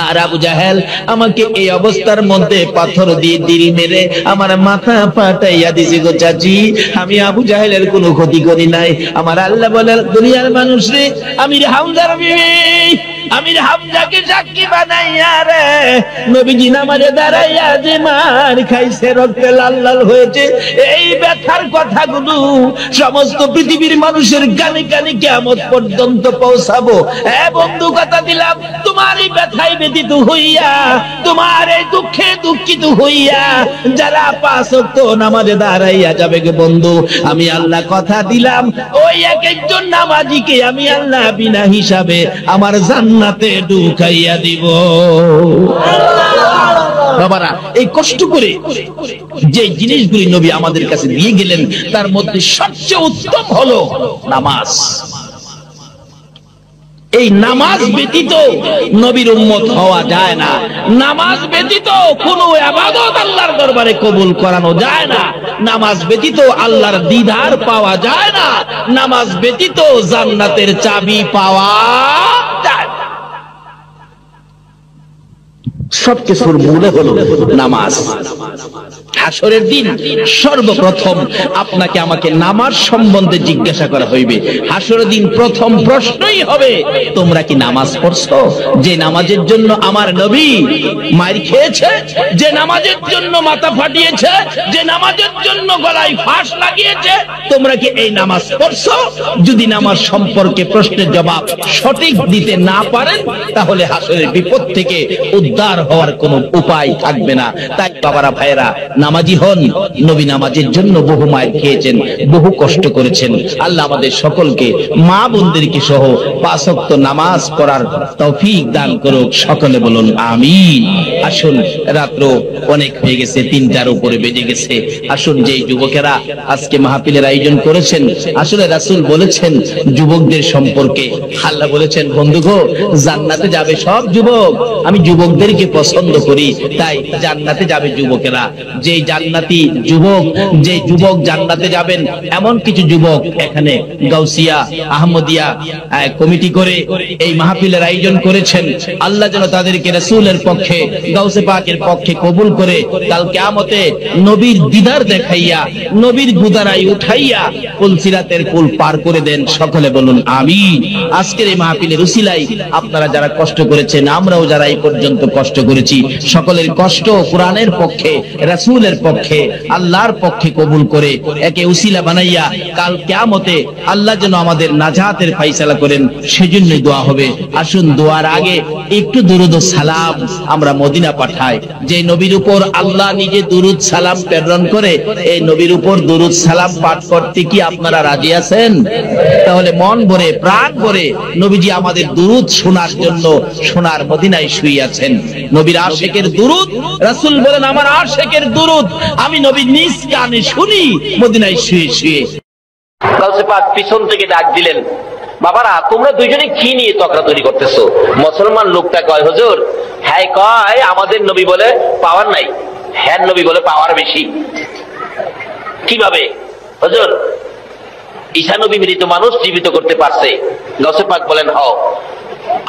আর আবু জাহেল আমাকে এই অবস্থার মধ্যে পাথর দিয়ে দিল মেরে আমার মাথা ফাটাইয়া দিছে গো চাচি, আমি আবু জাহেলের কোনো ক্ষতি করি নাই। আমার আল্লাহ বলেন দুনিয়ার মানুষ রে, আমির হামজার বিবি আমির হামজাকে সাক্ষী বানাইয়া রে নবীজি নামাজে দাঁড়াইয়া যে মার খাইছে, রক্তে লাল লাল হয়েছে, এই ব্যথার কথাগুলো সমস্ত পৃথিবীর মানুষের কানে কানে কিয়ামত পর্যন্ত পৌঁছাবো। বন্ধু কথা দিলাম, তোমার এই ব্যথায় ব্যথিত হইয়া, তোমার এই দুঃখে দুঃখিত হইয়া যারা 5 ওয়াক্ত নামাজে দাঁড়াইয়া যাবে গে বন্ধু, আমি আল্লাহ কথা দিলাম ওই এক একজন নামাজিকে আমি আল্লাহ বিনা হিসাবে আমার জান্নাতে ঢুকাইয়া দিব। বাবারা, এই কষ্ট করে যে জিনিসগুলি নবী আমাদের কাছে দিয়ে গেলেন তার মধ্যে সবচেয়ে উত্তম হলো নামাজ। এই নামাজ ব্যতীত নবীর উম্মত হওয়া যায় না। নামাজ ব্যতীত কোনো ইবাদত আল্লাহর দরবারে কবুল করানো যায় না। নামাজ ব্যতীত আল্লাহর দিদার পাওয়া যায় না। নামাজ ব্যতীত জান্নাতের চাবি পাওয়া যায় না। সবকিছুর মূলে হলো নামাজ। হাসরের দিন সর্বপ্রথম আপনাকে আমাকে নামাজ সম্বন্ধে জিজ্ঞাসা করা হইবে। হাসরের দিন প্রথম প্রশ্নই হবে তোমরা কি নামাজ পড়ছো? যে নামাজের জন্য আমার নবী মার খেয়েছে, যে নামাজের জন্য মাথা ফাটিয়েছে, যে নামাজের জন্য গলায় ফাঁস লাগিয়েছে, তোমরা কি এই নামাজ পড়ছো? যদি নামাজ সম্পর্কে প্রশ্নের জবাব সঠিক দিতে না পারেন তাহলে হাসরের বিপদ থেকে উদ্ধার উদ্ধার হওয়ার কোনো উপায় থাকবে না। তাই বাবারা ভাইয়েরা নামাজি হন। নবী নামাজের জন্য বহু মায়ের খেয়েছেন, বহু কষ্ট করেছেন। আল্লাহ আমাদের সকলকে, মা বোনদেরকে সহ 5 ওয়াক্ত নামাজ পড়ার তৌফিক দান করুক। সকলে বলুন আমিন। আসুন, রাত্র অনেক হয়ে গেছে, 3টার উপরে বেজে গেছে। আসুন, যে যুবকেরা আজকে মাহফিলের আয়োজন করেছেন, আসলে রাসূল বলেছেন যুবকদের সম্পর্কে, আল্লাহ বলেছেন বন্ধুগো জান্নাতে যাবে সব যুবক, আমি যুবকদেরকে পছন্দ করি, তাই জান্নাতে যাবে যুবকেরা। যে জান্নাতি যুবক, যে যুবক জান্নাতে যাবেন এমন কিছু যুবক এখানে গাউসিয়া আহমদিয়া কমিটি করে এই মাহফিলের আয়োজন করেছেন। আল্লাহ যেন তাদেরকে রাসূলের পক্ষে, গাউসে পাকের পক্ষে কবুল করে কাল কিয়ামতে নবীর দিদার দেখাইয়া, নবীর গুদারায় উঠাইয়া পুলসিরাতের পুল পার করে দেন। সকলে বলুন আমিন। আজকের এই মাহফিলের উসিলায় আপনারা যারা কষ্ট করেছেন, আমরাও যারা এই পর্যন্ত কষ্ট করেছি, সকলের কষ্ট কোরআনের পক্ষে, রাসূলের পক্ষে, আল্লাহর পক্ষে কবুল করে একে উসিলা বানাইয়া কাল কিয়ামতে আল্লাহ যেন আমাদের নাজাতের ফায়সালা করেন, সেজন্যই দোয়া হবে। আসুন, দোয়ার আগে একটু দুরুদ ও সালাম আমরা মদিনা পাঠাই। যে নবীর উপর আল্লাহ নিজে দুরুদ সালাম প্রেরণ করে, এই নবীর উপর দুরুদ সালাম পাঠ করতে কি আপনারা রাজি আছেন? তাহলে মন ভরে, প্রাণ ভরে নবীজি আমাদের দুরুদ শোনার জন্য সোনার মদিনায় শুয়ে আছেন। নবীর আশিকের দুরুদ, রাসূল বলেন আমার আশিকের দুরুদ আমি নবীর নিজ কানে শুনি মদিনায় শুয়ে শুয়ে। গাউসে পাক পিছন থেকে ডাক দিলেন, বাবারা তোমরা দুইজনে কি নিয়ে তকরাতরি করতেছো? মুসলমান লোকটা কয়, হুজুর হ্যাঁ কয় আমাদের নবী বলে পাওয়ার নাই, হ্যাঁ নবী বলে পাওয়ার বেশি। কিভাবে হুজুর? ঈসা নবী মৃত মানুষ জীবিত করতে পারছে। গাউসে পাক বলেন হ।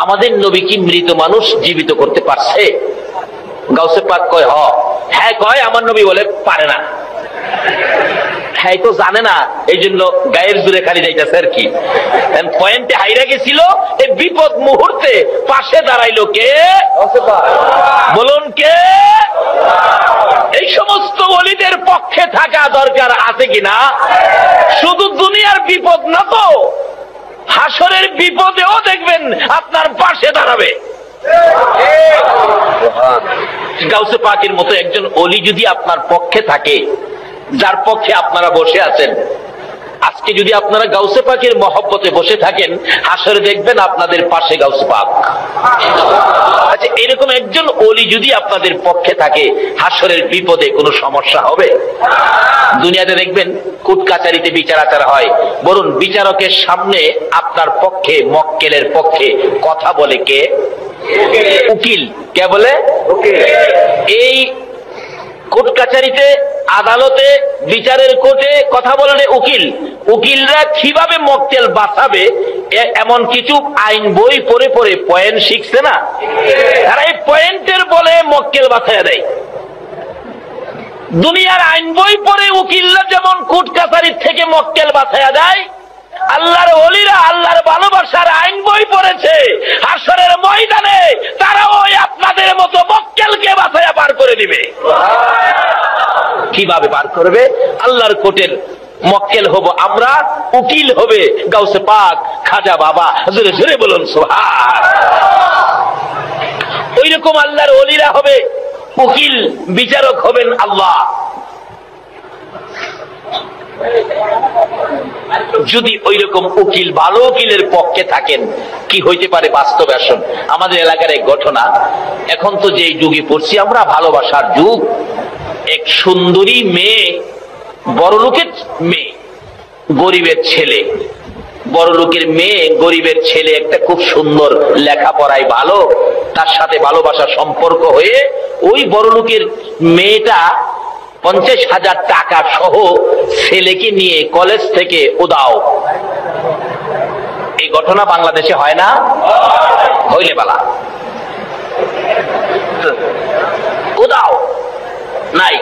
আমাদের নবী কি মৃত মানুষ জীবিত করতে পারছে? গাউসে পাক কয় হ। হ্যাঁ কয় আমার নবী বলে পারে না। হ্যাঁ তো জানে না, এই জন্য গায়ের জোরে খালি যাইতেছে আর কি। পয়েন্টে হাইরা গেছিল, এই বিপদ মুহূর্তে পাশে দাঁড়াইলো কে? বলুন কে? এই সমস্ত ওলিদের পক্ষে থাকা দরকার আছে কিনা? শুধু দুনিয়ার বিপদ না তো, হাসরের বিপদেও দেখবেন আপনার পাশে দাঁড়াবে। গাউসে পাকের মতো একজন ওলি যদি আপনার পক্ষে থাকে, যার পক্ষে আপনারা বসে আছেন, আজকে যদি আপনারা গাউসে পাকের মহব্বতে বসে থাকেন, হাসরে দেখবেন আপনাদের পাশে গাউসে পাক। আচ্ছা, এরকম একজন ওলি যদি আপনাদের পক্ষে থাকে, হাসরের বিপদে কোনো সমস্যা হবে? দুনিয়াতে দেখবেন কোর্ট কাচারিতে বিচার আচার হয়, বলুন বিচারকের সামনে আপনার পক্ষে, মক্কেলের পক্ষে কথা বলে কে? উকিল। কে বলে? এই কোর্ট কাচারিতে, আদালতে, বিচারের কোর্টে কথা বলে উকিল। উকিলরা কিভাবে মক্কেল বাঁচাবে এমন কিছু আইন বই পড়ে পড়ে পয়েন্ট শিখছে না? তারা এই পয়েন্টের বলে মক্কেল বাঁচাইয়া দেয়। দুনিয়ার আইন বই পড়ে উকিলরা যেমন কোর্ট কাছারির থেকে মক্কেল বাঁচাইয়া দেয়, আল্লাহর ওলিরা আল্লাহর ভালোবাসার আইন বই পড়েছে, হাসরের ময়দানে তারাও আপনাদের মতো মক্কেলকে বাঁচাইয়া পার করে দিবে। কিভাবে পার করবে? আল্লাহর কোর্টের মক্কেল হব আমরা, উকিল হবে গাউসে পাক, খাজা বাবা। জোরে জোরে বলুন সুবহান। ওই রকম আল্লাহর ওলিরা হবে উকিল, বিচারক হবেন আল্লাহ। যদি ওই রকম উকিল, ভালো উকিলের পক্ষে থাকেন, কি হইতে পারে বাস্তবে? আসুন, আমাদের এলাকার এক ঘটনা। এখন তো যে যুগে পড়ছি আমরা, ভালোবাসার যুগ। এক সুন্দরী মেয়ে, বড় লোকের মেয়ে, গরিবের ছেলে, বড় লোকের মেয়ে, গরিবের ছেলে, একটা খুব সুন্দর, লেখাপড়ায় ভালো, তার সাথে ভালোবাসার সম্পর্ক হয়ে ওই বড় লোকের মেয়েটা 50,000 টাকা সহ ছেলেকে নিয়ে কলেজ থেকে উদাও। এই ঘটনা বাংলাদেশে হয় না? হইলে বালা। উদাও নাই,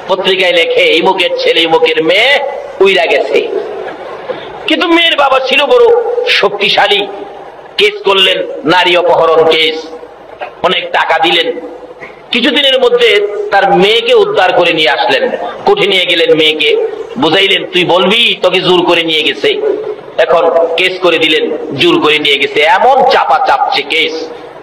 পত্রিকায় লেখে ইমুকের ছেলে, ইমুকের মেয়ে উইরা গেছে। কিন্তু মেয়ের বাবা ছিল বড় শক্তিশালী, কেস করলেন, নারী অপহরণ কেস, অনেক টাকা দিলেন। কিছুদিনের মধ্যে তার মেয়েকে উদ্ধার করে নিয়ে আসলেন, কোর্টে নিয়ে গেলেন, মেয়েকে বুঝাইলেন তুই বলবি তোকে জোর করে নিয়ে গেছে। এখন কেস করে দিলেন, জোর করে নিয়ে গেছে। এমন চাপা চাপছে কেস,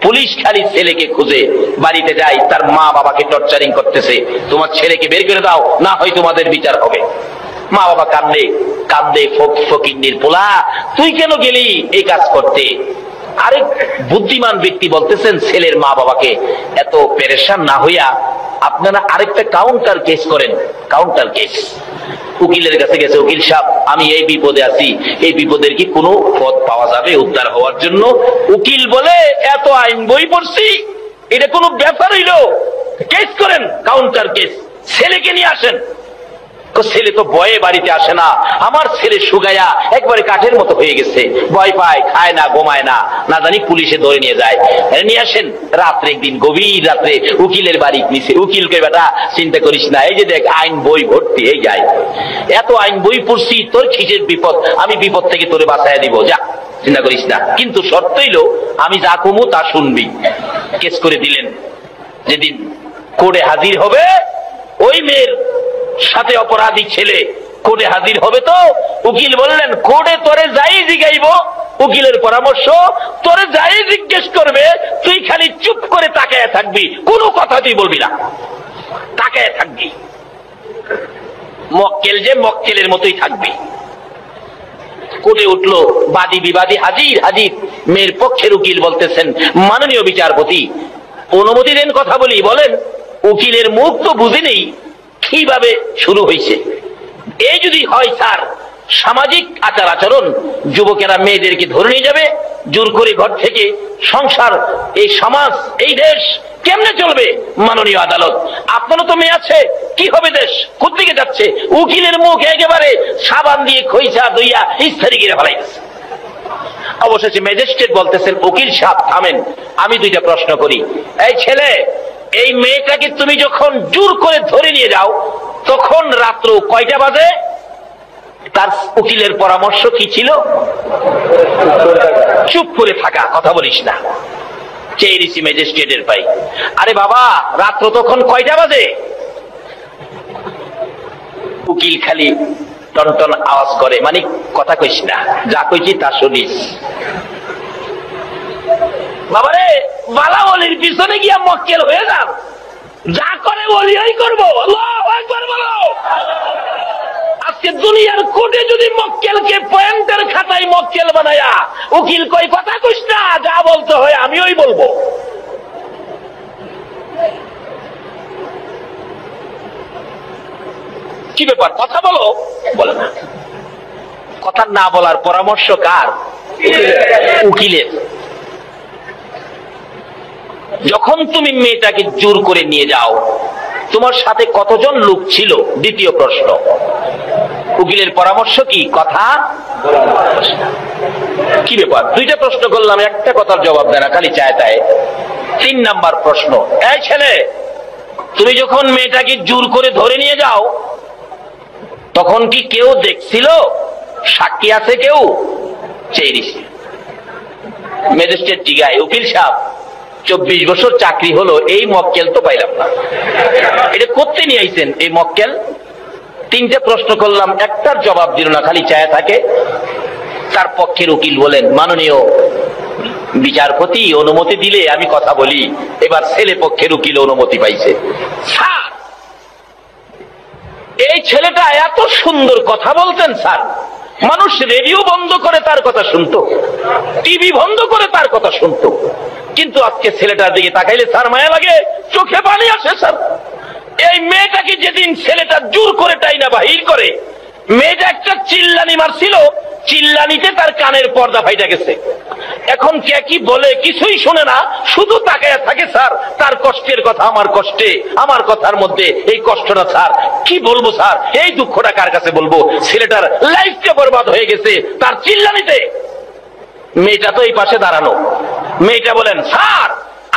পুলিশ খালি ছেলেকে খুঁজে বাড়িতে যায়, তার মা বাবাকে টর্চারিং করতেছে, তোমার ছেলেকে বের করে দাও, না হয় তোমাদের বিচার হবে। মা বাবা কান্দে কান্দে, ফকিন্নির পোলা তুই কেন গেলি এই কাজ করতে? আরেক বুদ্ধিমান ব্যক্তি বলতেছেন, ছেলের মা বাবাকে এত পেরেশান না হইয়া আপনারা আরেকটা কাউন্টার কেস করেন। কাউন্টার কেস, উকিলের কাছে গেছে, উকিল সাহেব আমি এই বিপদে আছি, এই বিপদের কি কোনো পথ পাওয়া যাবে উদ্ধার হওয়ার জন্য? উকিল বলে, এত আইন বই পড়ছি, এটা কোনো ব্যাপার হইল? কেস করেন, কাউন্টার কেস, ছেলেকে নিয়ে আসেন। ছেলে তো ভয়ে বাড়িতে আসে না, আমার ছেলে শুকায়া একবারে কাঠের মতো হয়ে গেছে, ভয় পায়, খায় না, ঘুমায় না, না জানি পুলিশে ধরে নিয়ে যায়। নিয়ে আসেন। রাত্রে একদিন গভীর রাত্রে উকিলের বাড়ি নিচে, উকিলকে বেটা চিন্তা করিস না, এই যে দেখ আইন বই ভর্তি, এই যায়, এত আইন বই পড়ছি, তোর কিসের বিপদ, আমি বিপদ থেকে তোরে বাঁচাইয়া দিব, যা চিন্তা করিস না, কিন্তু শর্ত হইল আমি যা কমু তা শুনবি। কেস করে দিলেন। যেদিন কোর্টে হাজির হবে, ওই মেয়ের সাথে অপরাধী ছেলে কোর্টে হাজির হবে, তো উকিল বললেন, কোর্টে তোরে যাই জিগাইব, উকিলের পরামর্শ, তোরে যাই জিজ্ঞেস করবে তুই খালি চুপ করে তাকায় থাকবি, কোনো কথা তুই বলবি না, তাকায় থাকবি, মক্কেল যে মক্কেলের মতোই থাকবি। কোর্টে উঠলো, বাদী বিবাদী হাজির হাজির। মেয়ের পক্ষের উকিল বলতেছেন, মাননীয় বিচারপতি অনুমতি দেন কথা বলি। বলেন। উকিলের মুখ তো বুঝে নেই কিভাবে শুরু হয়েছে। এই যদি হয় স্যার সামাজিক আচার আচরণ, যুবকেরা মেয়েদেরকে ধরে নিয়ে যাবে জোর করে ঘর থেকে, সংসার, এই সমাজ, এই দেশ কেমনে চলবে? মাননীয় আদালত, আপনারও তো মেয়ে আছে, কি হবে দেশ, কোথেকে যাচ্ছে? উকিলের মুখ একেবারে সাবান দিয়ে খইসা দইয়া ইস্তারি গিরে ফেলাইছে। অবশেষে ম্যাজিস্ট্রেট বলতেছেন, উকিল সাহেব থামেন, আমি দুইটা প্রশ্ন করি। এই ছেলে, এই মেয়েটাকে তুমি যখন জোর করে ধরে নিয়ে যাও তখন রাত্র কয়টা বাজে? তার উকিলের পরামর্শ কি ছিল? চুপ করে থাকা, কথা বলিস না। চেয়ে দিছি ম্যাজিস্ট্রেটের পাই, আরে বাবা রাত্র তখন কয়টা বাজে? উকিল খালি টনটন আওয়াজ করে, মানে কথা কইস না, যা কইছি তা শুনিস। বাবারে, বালা ওলির পিছনে গিয়া মক্কেল হয়ে যান, যা করে ওলিই করবো। আল্লাহু আকবার বলো। আজকে দুনিয়ার কোর্টে যদি মক্কেলকে পয়েন্টের খাতায় মক্কেল বানায়া উকিল কই কথা কইস না, যা বলতে হয় আমি ওই বলবো। কি ব্যাপার, কথা বলো, বলে না। কথা না বলার পরামর্শ কার? উকিলের। যখন তুমি মেয়েটাকে জোর করে নিয়ে যাও, তোমার সাথে কতজন লোক ছিল? দ্বিতীয় প্রশ্ন। উকিলের পরামর্শ কি? কথা। কি ব্যাপার, দুইটা প্রশ্ন করলাম, একটা কথার জবাব দেয় না, খালি চায় তাই। 3 নাম্বার প্রশ্ন, এই ছেলে, তুমি যখন মেয়েটাকে জোর করে ধরে নিয়ে যাও তখন কি কেউ দেখছিল? সাক্ষী আছে কেউ? চেয়েছিস। ম্যাজিস্ট্রেট জিগায়, উকিল সাহেব 24 বছর চাকরি হলো, এই মক্কেল তো পাইলাম না, এটা করতে নিয়ে আইছেন এই মক্কেল? 3টে প্রশ্ন করলাম, একটার জবাব দিল না, খালি চায় থাকে। তার পক্ষের উকিল বলেন, মাননীয় বিচারপতি অনুমতি দিলে আমি কথা বলি। এবার ছেলে পক্ষের উকিল অনুমতি পাইছে। স্যার, এই ছেলেটা এত সুন্দর কথা বলতেন স্যার, মানুষ রেডিও বন্ধ করে তার কথা শুনতো, টিভি বন্ধ করে তার কথা শুনতো, কিন্তু আজকে ছেলেটার দিকে তাকাইলে স্যার মায়া লাগে, চোখে পানি আসে স্যার। এই মেয়েটাকে যেদিন ছেলেটা জোর করে টাইনা বাহির করে, মেয়েটা একটা চিল্লানি মারছিল, চিল্লানিতে তার কানের পর্দা ফাইটা গেছে। এখন কে কি বলে কিছুই শোনে না, শুধু তাকায়া থাকে স্যার। তার কষ্টের কথা আমার কষ্টে, আমার কথার মধ্যে এই কষ্টটা স্যার কি বলবো স্যার, এই দুঃখটা কার কাছে বলবো? ছেলেটার লাইফটা বরবাদ হয়ে গেছে তার চিল্লানিতে। মেয়েটা তো এই পাশে দাঁড়ানো, মেয়েটা বলেন, স্যার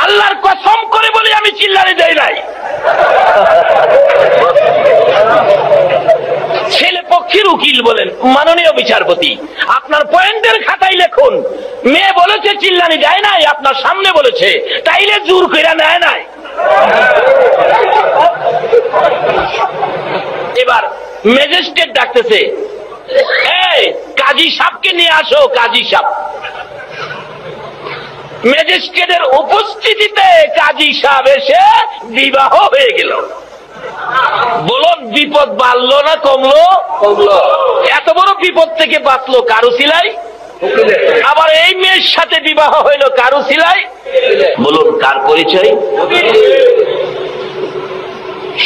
আল্লাহর কসম করে বলি আমি চিল্লানি দেই নাই। ছেলে পক্ষের উকিল বলেন, মাননীয় বিচারপতি আপনার পয়েন্টের খাতায় লিখুন, মেয়ে বলেছে চিল্লানি দেয় নাই, আপনার সামনে বলেছে, তাইলে জোর কইরা নেয় নাই। এবার ম্যাজিস্ট্রেট ডাকতেছে, এই কাজী সাহেবকে নিয়ে আসো। কাজী সাহেব ম্যাজিস্ট্রেটের উপস্থিতিতে কাজী সাহেব এসে বিবাহ হয়ে গেল। বলুন বিপদ বাড়লো না কমলো? কমলো। এত বড় বিপদ থেকে বাঁচলো কারু সিলাই। আবার এই মেয়ের সাথে বিবাহ হইল কারু সিলাই। বলুন কার পরিচয়?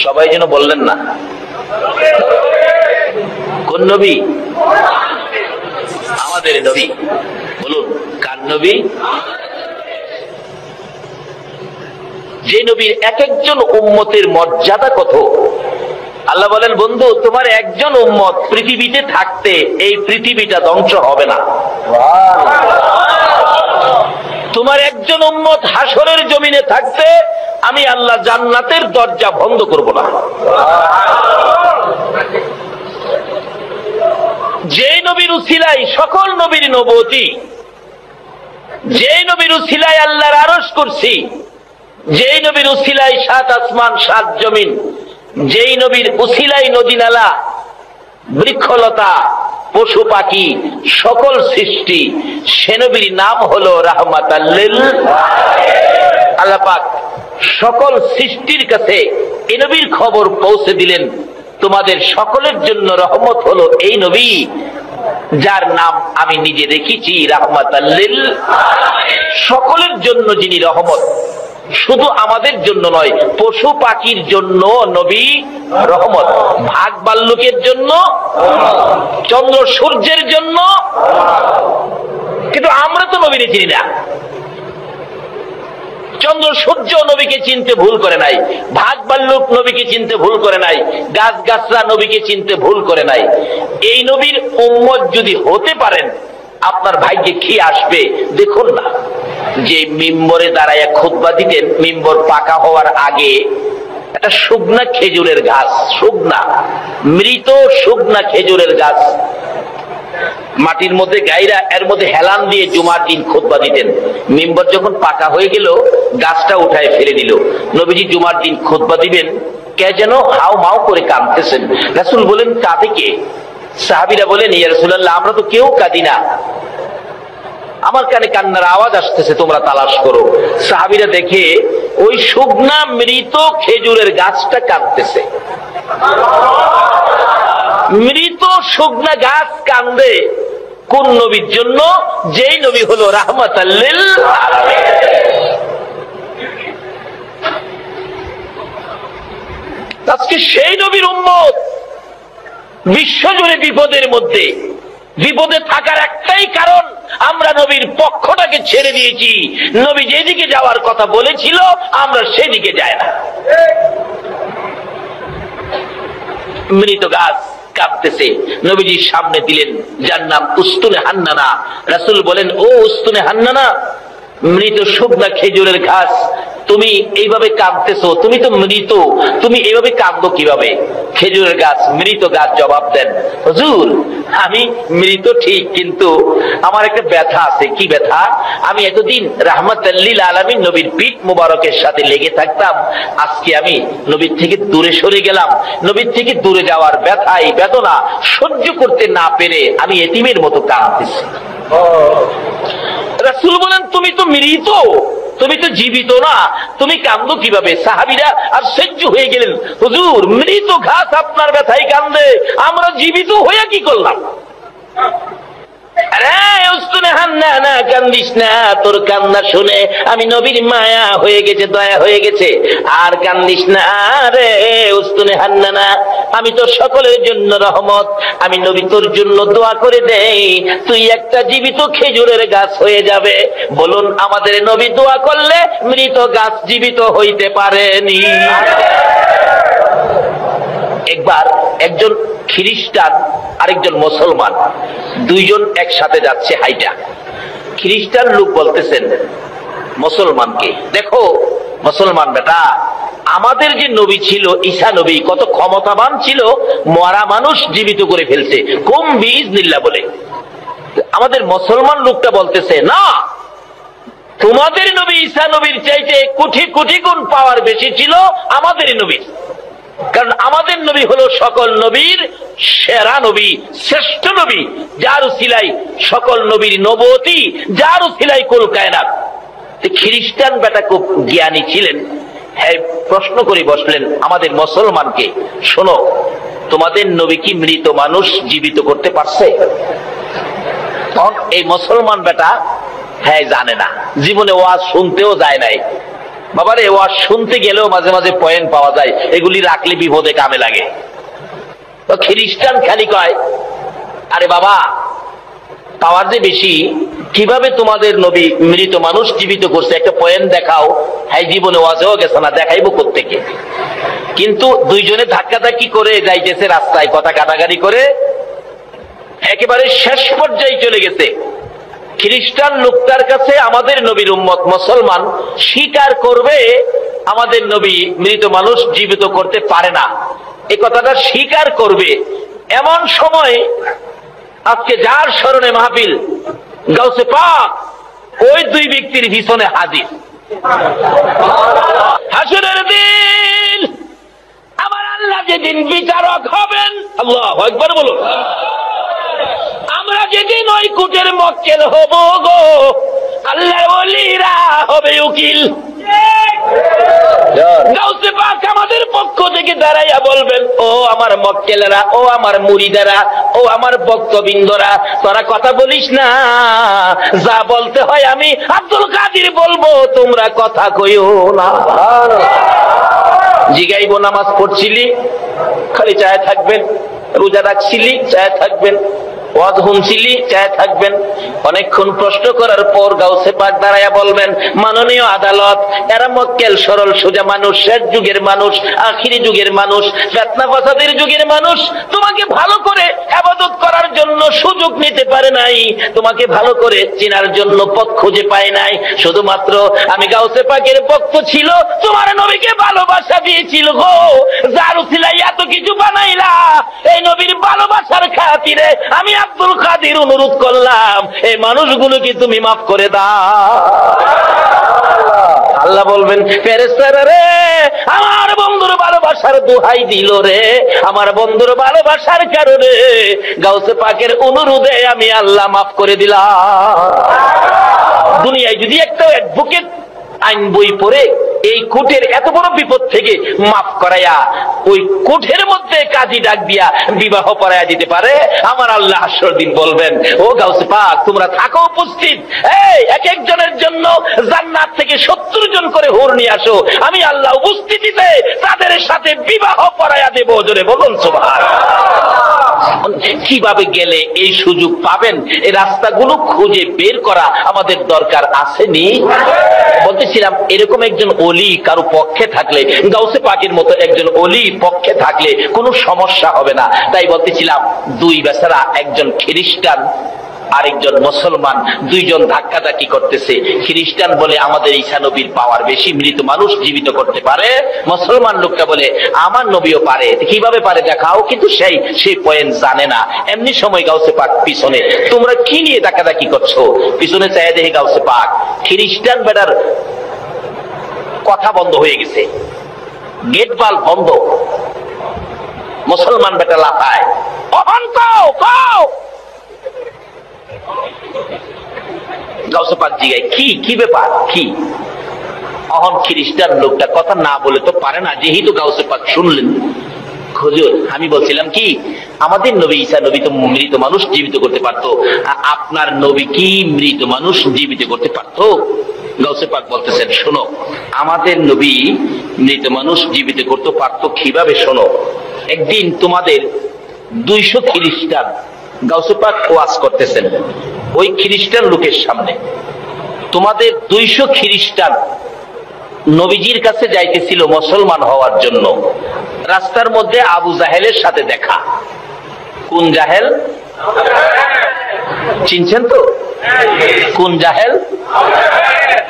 সবাই যেন বললেন না। কোন নবী? আমাদের নবী। বলুন কার নবী? যে নবীর এক একজন উম্মতের মর্যাদা কত। আল্লাহ বলেন বন্ধু তোমার একজন উম্মত পৃথিবীতে থাকতে এই পৃথিবীটা ধ্বংস হবে না। তোমার একজন উম্মত হাসরের জমিনে থাকতে আমি আল্লাহ জান্নাতের দরজা বন্ধ করব না। যে নবীর উসিলায় সকল নবীর নবুয়তি, যে নবীর উসিলায় আল্লাহর আরশ করছি, যেই নবীর উসিলায় সাত আসমান সাত জমিন, যেই নবীর উসিলায় নদী নালা বৃক্ষলতা পশু পাখি সকল সৃষ্টি, সে নবীর নাম হলো রাহমাতাল লিল আলামিন। আল্লাহ পাক সকল সৃষ্টির কাছে এই নবীর খবর পৌঁছে দিলেন তোমাদের সকলের জন্য রহমত হলো এই নবী যার নাম আমি নিজে রেখেছি রাহমাতাল লিল আলামিন। সকলের জন্য যিনি রহমত, শুধু আমাদের জন্য নয়, পশু পাখির জন্য নবী রহমত, ভাগ ভাল্লুকের জন্য, চন্দ্র সূর্যের জন্য। কিন্তু আমরা তো নবীকে চিনি না। চন্দ্র সূর্য নবীকে চিনতে ভুল করে নাই, ভাগ ভাল্লুক নবীকে চিনতে ভুল করে নাই, গাছ গাছরা নবীকে চিনতে ভুল করে নাই। এই নবীর উম্মত যদি হতে পারেন আপনার ভাগ্যে কি আসবে দেখুন না। যে মিম্বরে দাঁড়ায় খুতবা দিতেন, মিম্বর পাকা হওয়ার আগে একটা শুকনা খেজুরের গাছ, শুকনা মৃত শুকনা খেজুরের গাছ মাটির মধ্যে গাইরা এর মধ্যে হেলান দিয়ে জুমার দিন খুতবা দিতেন। মিম্বর যখন পাকা হয়ে গেল গাছটা উঠায় ফেলে দিল। নবীজি জুমার দিন খুতবা দিবেন, কে যেন হাও মাও করে কাঁদতেছেন। রাসূল বলেন কাঁদে কে? সাহাবীরা বলেন ইয়া রাসূলুল্লাহ আমরা তো কেউ কাঁদি না, আমার কানে কান্নার আওয়াজ আসতেছে, তোমরা তালাশ করো। সাহাবীরা দেখে ওই শুকনা মৃত খেজুরের গাছটা কাঁদতেছে। মৃত শুকনা গাছ কান্দে কোন নবীর জন্য? যেই নবী হলো রাহমাতাল লিল আলামিন। আজকে সেই নবীর উম্মত বিশ্বজুড়ে বিপদের মধ্যে। বিপদে থাকার একটাই কারণ, আমরা নবীর পক্ষটাকে ছেড়ে দিয়েছি। নবী যেদিকে যাওয়ার কথা বলেছিল আমরা সেদিকে যাই না। মৃত গাছ কাঁপতেছে, নবীজির সামনে দিলেন যার নাম উস্তুনে হান্নানা। রাসূল বলেন ও উস্তুনে হান্নানা, মৃত শুকনা খেজুরের ঘাস, তুমি এইভাবে কাঁদতেছো, তুমি তো মৃত, তুমি এইভাবে কাঁদবো কিভাবে? খেজুরের গাছ, মৃত গাছ জবাব দেন হুজুর আমি মৃত ঠিক, কিন্তু আমার একটা ব্যথা আছে। কি ব্যথা? আমি এতদিন রাহমাতাল লিল আলামিন নবীর পিঠ মুবারকের সাথে লেগে থাকতাম, আজকে আমি নবীর থেকে দূরে সরে গেলাম। নবীর থেকে দূরে যাওয়ার ব্যথা, এই বেদনা সহ্য করতে না পেরে আমি এতিমের মতো কাঁদতেছি। রাসূল বলেন তুমি তো মৃত, তুমি তো জীবিত না, তুমি কান্দো কিভাবে? সাহাবীরা আর সহ্য হয়ে গেলেন, হুজুর মৃত ঘাস আপনার ব্যথায় কান্দে, আমরা জীবিত হয়ে কি করলাম? কান্দিস না, তোর কান্না শুনে আমি নবীর মায়া হয়ে গেছে, দয়া হয়ে গেছে, আর কান্দিস না রে উস্তুনে হান্নানা, আমি তো সকলের জন্য রহমত, আমি নবী তোর জন্য দোয়া করে দেই, তুই একটা জীবিত খেজুরের গাছ হয়ে যাবে। বলুন আমাদের নবী দোয়া করলে মৃত গাছ জীবিত হইতে পারেনি। একবার একজন খ্রিস্টান আরেকজন মুসলমান দুইজন একসাথে যাচ্ছে হাইটা। খ্রিস্টান লোক বলতেছেন মুসলমানকে, দেখো মুসলমান বেটা, আমাদের যে নবী ছিল ঈসা নবী কত ক্ষমতাবান ছিল, মরা মানুষ জীবিত করে ফেলছে কুম বিইজনিল্লাহ বলে। আমাদের মুসলমান লোকটা বলতেছে না, তোমাদের নবী ঈসা নবীর চাইতে কোটি কোটি গুণ পাওয়ার বেশি ছিল আমাদের নবীর, কারণ আমাদের নবী হলো সকল নবীর সেরা নবী, শ্রেষ্ঠ নবী, যার উসিলায় সকল নবীর নবুয়তি, যার উসিলায় কুল কায়নাত। খ্রিস্টান বেটা খুব জ্ঞানী ছিলেন, হ্যাঁ প্রশ্ন করে বসলেন আমাদের মুসলমানকে, শোনো তোমাদের নবী কি মৃত মানুষ জীবিত করতে পারছে? তখন এই মুসলমান বেটা হ্যাঁ জানে না, জীবনে ওয়াজ শুনতেও যায় নাই। বাবারে ওয়াজ শুনতে গেলেও মাঝে মাঝে পয়েন্ট পাওয়া যায়, এগুলি রাখলে বিপদে কামে লাগে। তো খ্রিস্টান খালি কয় আরে বাবা পাওয়ার যে বেশি, কিভাবে তোমাদের নবী মৃত মানুষ জীবিত করছে একটা পয়েন্ট দেখাও। হ্যাঁ জীবনে ওয়াজেও গেছে না, দেখাইবো কোত্থেকে। কিন্তু দুইজনে ধাক্কাধাক্কি করে যাইতেছে রাস্তায়, কথা কাটাকাটি করে একেবারে শেষ পর্যায়ে চলে গেছে। খ্রিস্টান লোকটার কাছে আমাদের নবীর উম্মত মুসলমান স্বীকার করবে আমাদের নবী মৃত মানুষ জীবিত করতে পারে না, এই কথাটা স্বীকার করবে। এমন সময় আজকে যার স্মরণে মাহফিল, গাউসে পাক ওই দুই ব্যক্তির পিছনে হাজির। হাসরের দিন আমার আল্লাহ যেদিন বিচারক হবেন, আল্লাহু আকবার বলুন, আমরা যেদিন ওই কুটের মক্কেল হব গো, আল্লাহর ওলিরা হবে উকিল। গাউসে পাক আমাদের পক্ষ থেকে দাঁড়াইয়া বলবেন ও আমার মক্কেলেরা, ও আমার মুরিদারা, ও আমার ভক্তবৃন্দরা, তোরা কথা বলিস না, যা বলতে হয় আমি আব্দুল কাদির বলবো, তোমরা কথা কইও না। জিগাইব নামাজ পড়ছিলি খালি চায় থাকবেন, রোজা রাখছিলি চায় থাকবেন, ওয়াজ শুনছিলি চায় থাকবেন। অনেকক্ষণ প্রশ্ন করার পর গাউসে পাক দাঁড়াইয়া বলবেন মাননীয় আদালত, এরা মক্কেল সরল সোজা মানুষ, শেষ যুগের মানুষ, আখিরি যুগের মানুষ, ফিতনা ফাসাদের যুগের মানুষ, তোমাকে ভালো করে ইবাদত করার জন্য সুযোগ নিতে পারে নাই, তোমাকে ভালো করে চেনার জন্য পথ খুঁজে পায় নাই। শুধুমাত্র আমি গাউসে পাকের ভক্ত ছিল, তোমার নবীকে ভালোবাসা দিয়েছিল গো, যার উসিলায় এত কিছু বানাইলা, এই নবীর ভালোবাসার খাতিরে আমি আব্দুল কাদির অনুরোধ করলাম এই মানুষগুলোকে তুমি মাফ করে দাও। আল্লাহ বলবেন ফেরেশতারা রে, আমার বন্ধুর ভালোবাসার দোহাই দিল রে, আমার বন্ধুর ভালোবাসার কারণে গাউসে পাকের অনুরোধে আমি আল্লাহ মাফ করে দিলাম। দুনিয়ায় যদি একটা অ্যাডভোকেট আইন বই পড়ে এই কোর্টের এত বড় বিপদ থেকে মাফ করাইয়া ওই কোর্টের মধ্যে কাজী ডাক দিয়া বিবাহ পড়াইয়া দিতে পারে, আমার আল্লাহ হাসর দিন বলবেন ও গাউসে পাক তোমরা থাকো উপস্থিত, এই এক একজনের জন্য জান্নাত থেকে 70 জন করে হুর নিয়ে আসো, আমি আল্লাহ উপস্থিতিতে তাদের সাথে বিবাহ পড়াইয়া দেব। জোরে বলুন সুবহানাল্লাহ। কিভাবে গেলে এই সুযোগ পাবেন, এই রাস্তাগুলো খুঁজে বের করা আমাদের দরকার আসেনি? বলতেছিলাম এরকম একজন ওলি কারো পক্ষে থাকলে, গাউসে পাকের মতো একজন ওলি পক্ষে থাকলে কোনো সমস্যা হবে না। তাই বলতেছিলাম দুই বেচারা, একজন খ্রিস্টান আরেকজন মুসলমান, দুইজন ধাক্কাধাক্কি করতেছে। খ্রিস্টান বলে আমাদের ঈসা নবীর পাওয়ার বেশি, মৃত মানুষ জীবিত করতে পারে। মুসলমান লোকটা বলে আমার নবীও পারে, কিভাবে পারে দেখাও, কিন্তু সেই পয়েন্ট জানে না। এমনি সময় গাউসে পাক পিছনে, তোমরা কি নিয়ে ধাক্কাধাক্কি করছো? পিছনে চাই দেখে গাউসে পাক খ্রিস্টান বেটার কথা বন্ধ হয়ে গেছে, গেট বাল বন্ধ। মুসলমান বেটা লাফায়, অহন কাও কাও। গাউসে পাক জিগায় কি ব্যাপার কি? অহন খ্রিস্টান লোকটা কথা না বলে তো পারে না, যেহেতু গাউসে পাক শুনলেন, হুজুর আমি বলছিলাম কি আমাদের নবী ঈসা নবী তো মৃত মানুষ জীবিত করতে পারতো, আপনার নবী কি মৃত মানুষ জীবিত করতে পারতো? গাউসে পাক বলতেছেন শোনো, আমাদের নবী মৃত মানুষ জীবিত করতে পারতো কিভাবে শোনো। একদিন তোমাদের 200 খ্রিস্টান, গাউসে পাক ওয়াজ করতেছেন ওই খ্রিস্টান লোকের সামনে, তোমাদের 200 খ্রিস্টান নবীজির কাছে যাইতেছিল মুসলমান হওয়ার জন্য। রাস্তার মধ্যে আবু জাহেলের সাথে দেখা। কোন জাহেল চিনছেন তো? কোন জাহেল?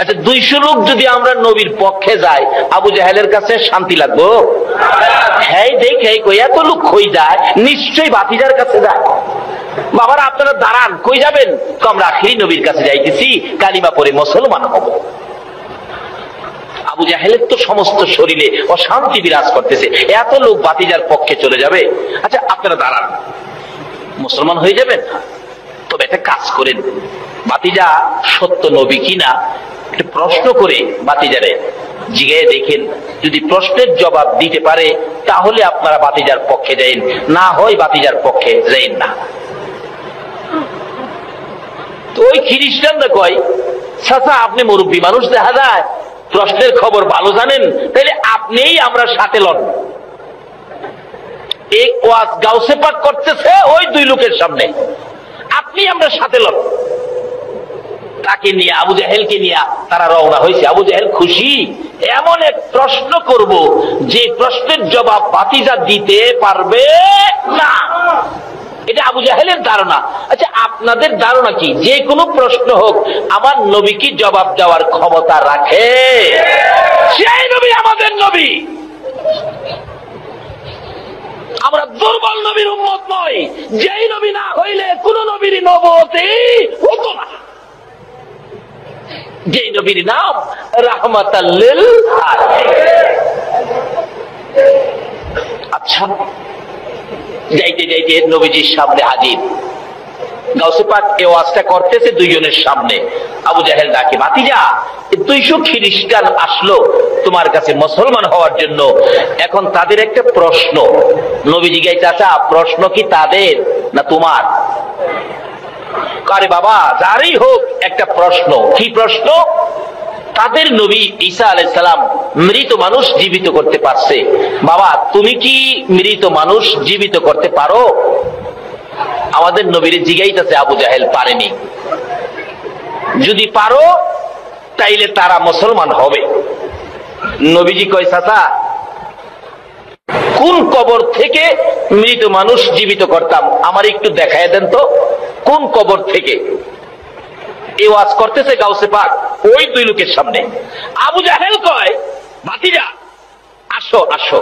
আচ্ছা 200 লোক যদি আমরা নবীর পক্ষে যাই, আবু জাহেলের কাছে শান্তি লাগবো? হ্যাঁ দেখে এত লোক কই যায়, নিশ্চয়ই ভাতিজার কাছে যায়। বাবারা আপনারা দাঁড়ান, কই যাবেন? আমরা আখিরি নবীর কাছে যাইতেছি, কালিমা পড়ে মুসলমান হব। আবু জাহেলের তো সমস্ত শরীরে অশান্তি বিরাজ করতেছে, এত লোক ভাতিজার পক্ষে চলে যাবে। আচ্ছা আপনারা দাঁড়ান, মুসলমান হয়ে যাবেন, তবে একটা কাজ করেন, ভাতিজা সত্য নবী কিনা একটা প্রশ্ন করে ভাতিজারে জিজ্ঞাসা দেখেন, যদি প্রশ্নের জবাব দিতে পারে তাহলে আপনারা ভাতিজার পক্ষে যাইন, না হয় ভাতিজার পক্ষে যাইন না। তো ওই খ্রিস্টানরা কয়, চাচা আপনি মুরব্বী মানুষ, দেখা যায় প্রশ্নের খবর ভালো জানেন, তাহলে আপনিই আমরা সাথে লন। এই ওয়াজ গাউসে পাক করতেছে ওই দুই লোকের সামনে, আপনি আমরা সাথে লন। তাকে নিয়ে, আবু জাহেলকে নিয়ে তারা রওনা হয়েছে। আবু জাহেল খুশি, এমন এক প্রশ্ন করব যে প্রশ্নের জবাব ভাতিজা দিতে পারবে না। এটা আবু জাহেলের ধারণা। আচ্ছা আপনাদের ধারণা কি, যে কোনো প্রশ্ন হোক আমার নবী কি জবাব দেওয়ার ক্ষমতা রাখে? সেই নবী আমাদের নবী, আমরা দুর্বল নবীর উম্মত নই। যেই নবী না হইলে কোন নবীর নবুয়তি হতো না। যেই নবীর নাম রাহমাতাল লিল আলামিন। আচ্ছা যাইতে যাইতে নবীজির সামনে হাজির। গাউসে পাক এই ওয়াজটা করতেছে দুইজনের সামনে। আবু জাহেল ডাকে, ভাতিজা 200 খ্রিস্টান আসলো তোমার কাছে মুসলমান হওয়ার জন্য, এখন তাদের একটা প্রশ্ন। নবীজি গাই, চাচা প্রশ্ন কি তাদের না তোমার? আরে বাবা যারই হোক একটা প্রশ্ন। কি প্রশ্ন? তাদের নবী ঈসা আলাইহিস সালাম মৃত মানুষ জীবিত করতে পারছে, বাবা তুমি কি মৃত মানুষ জীবিত করতে পারো? আমাদের নবীর জিগাইতেছে আবু জাহেল, পারেনি। যদি পারো তাইলে তারা মুসলমান হবে। নবীজি কয়, চাচা কোন কবর থেকে মৃত মানুষ জীবিত করতাম আমার একটু দেখায় দেন তো, কোন কবর থেকে? এই ওয়াজ করতেছে গাউসে পাক ওই দুই লোকের সামনে। আবু জাহেল কয়, ভাতিজা আসো আসো।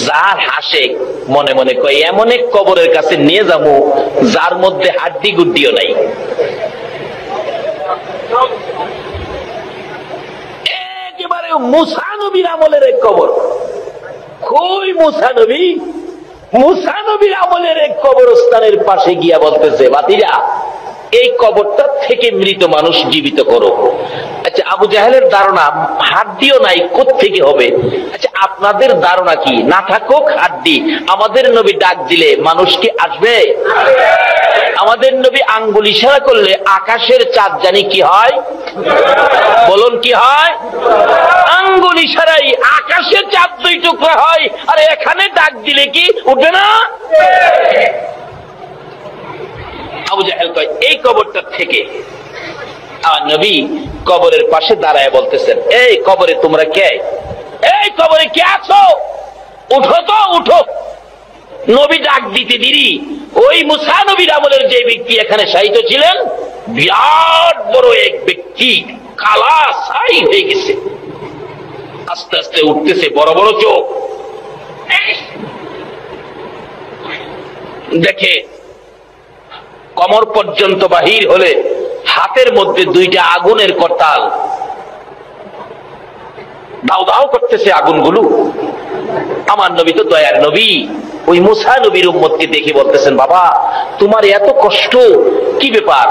যার হাসে মনে মনে কয়, এমন এক কবরের কাছে নিয়ে যাবো যার মধ্যে হাড্ডি গুড্ডিও নাই। একেবারে মুসা নবীর আমলের এক কবর। কই মুসা নবী? মুসা নবীর আমলের এক কবরস্থানের পাশে গিয়া বলতেছে, ভাতিজা এই কবরটা থেকে মৃত মানুষ জীবিত করো। আচ্ছা আবু জাহেলের ধারণা হাড্ডিও নাই, কোত্থেকে হবে? আচ্ছা আপনাদের ধারণা কি? না থাকুক হাড্ডি, আমাদের নবী ডাক দিলে মানুষ কি আসবে? আমাদের নবী আঙ্গুল ইশারা করলে আকাশের চাঁদ জানি কি হয়? বলুন কি হয়? আঙ্গুল ইশারাই আকাশের চাঁদ 2 টুকরা হয়। আর এখানে ডাক দিলে কি উঠবে না? আবু জাহেল কয়, এই কবরটা থেকে। আর নবী কবরের পাশে দাঁড়ায় বলতেছেন, এই কবরে তোমরা কে? এই কবরে কে আছো? উঠো তো উঠো। নবী ডাক দিতে দেরি ওই মুসা নবীর আমলের যে ব্যক্তি এখানে শায়িত ছিলেন, বিরাট বড় এক ব্যক্তি, কালা ছাই হয়ে গেছে, আস্তে আস্তে উঠতেছে, বড় বড় চোখ। দেখে কমর পর্যন্ত বাহির হলে হাতের মধ্যে 2টা আগুনের করতাল, দাও দাও করতেছে আগুনগুলো। আমার নবী তো দয়ার নবী, ওই মুসা নবীর উম্মতকে দেখে বলতেছেন, বাবা তোমার এত কষ্ট কি ব্যাপার?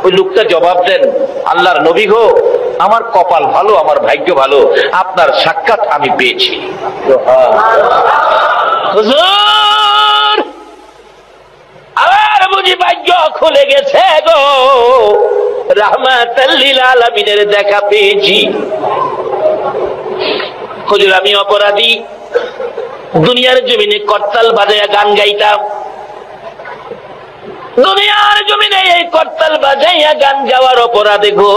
ওই লোকটা জবাব দেন, আল্লাহর নবী গো, আমার কপাল ভালো, আমার ভাগ্য ভালো, আপনার সাক্ষাৎ আমি পেয়েছি। হুজুর আর বুঝি ভাগ্য খুলে গেছে গো, রাহমাতাল লিল আলামিনের দেখা পেয়েছি। হুজুর আমি অপরাধী, দুনিয়ার জমিনে করতাল বাজায়া গান গাইতাম, দুনিয়ার জমিনে এই করতাল বাজাইয়া গান গাওয়ার অপরাধে গো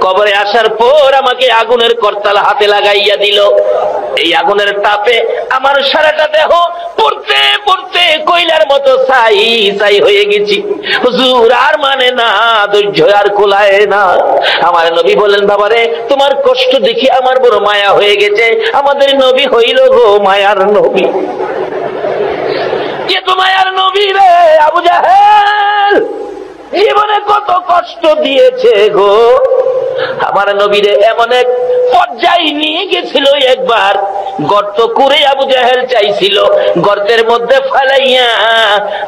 কবরে আসার পর আমাকে আগুনের করতাল হাতে লাগাইয়া দিল। এই আগুনের তাপে আমার সারাটা দেহ পড়তে পড়তে কয়লার মতো ছাই ছাই হয়ে গেছি। হুজুর আর মানে না, ধৈর্য আর কুলায় না। আমার নবী বলেন, বাবারে তোমার কষ্ট দেখি আমার বড় মায়া হয়ে গেছে। আমাদের নবী হইল গো মায়ার নবী। কে তো মায়ার নবী রে? আবু জাহেল জীবনে কত কষ্ট দিয়েছে গো। আমার নবীরে এমন এক পর্যায়ে নিয়ে গেছিল একবার, গর্ত করে আবু জাহেল চাইছিল গর্তের মধ্যে ফালাইয়া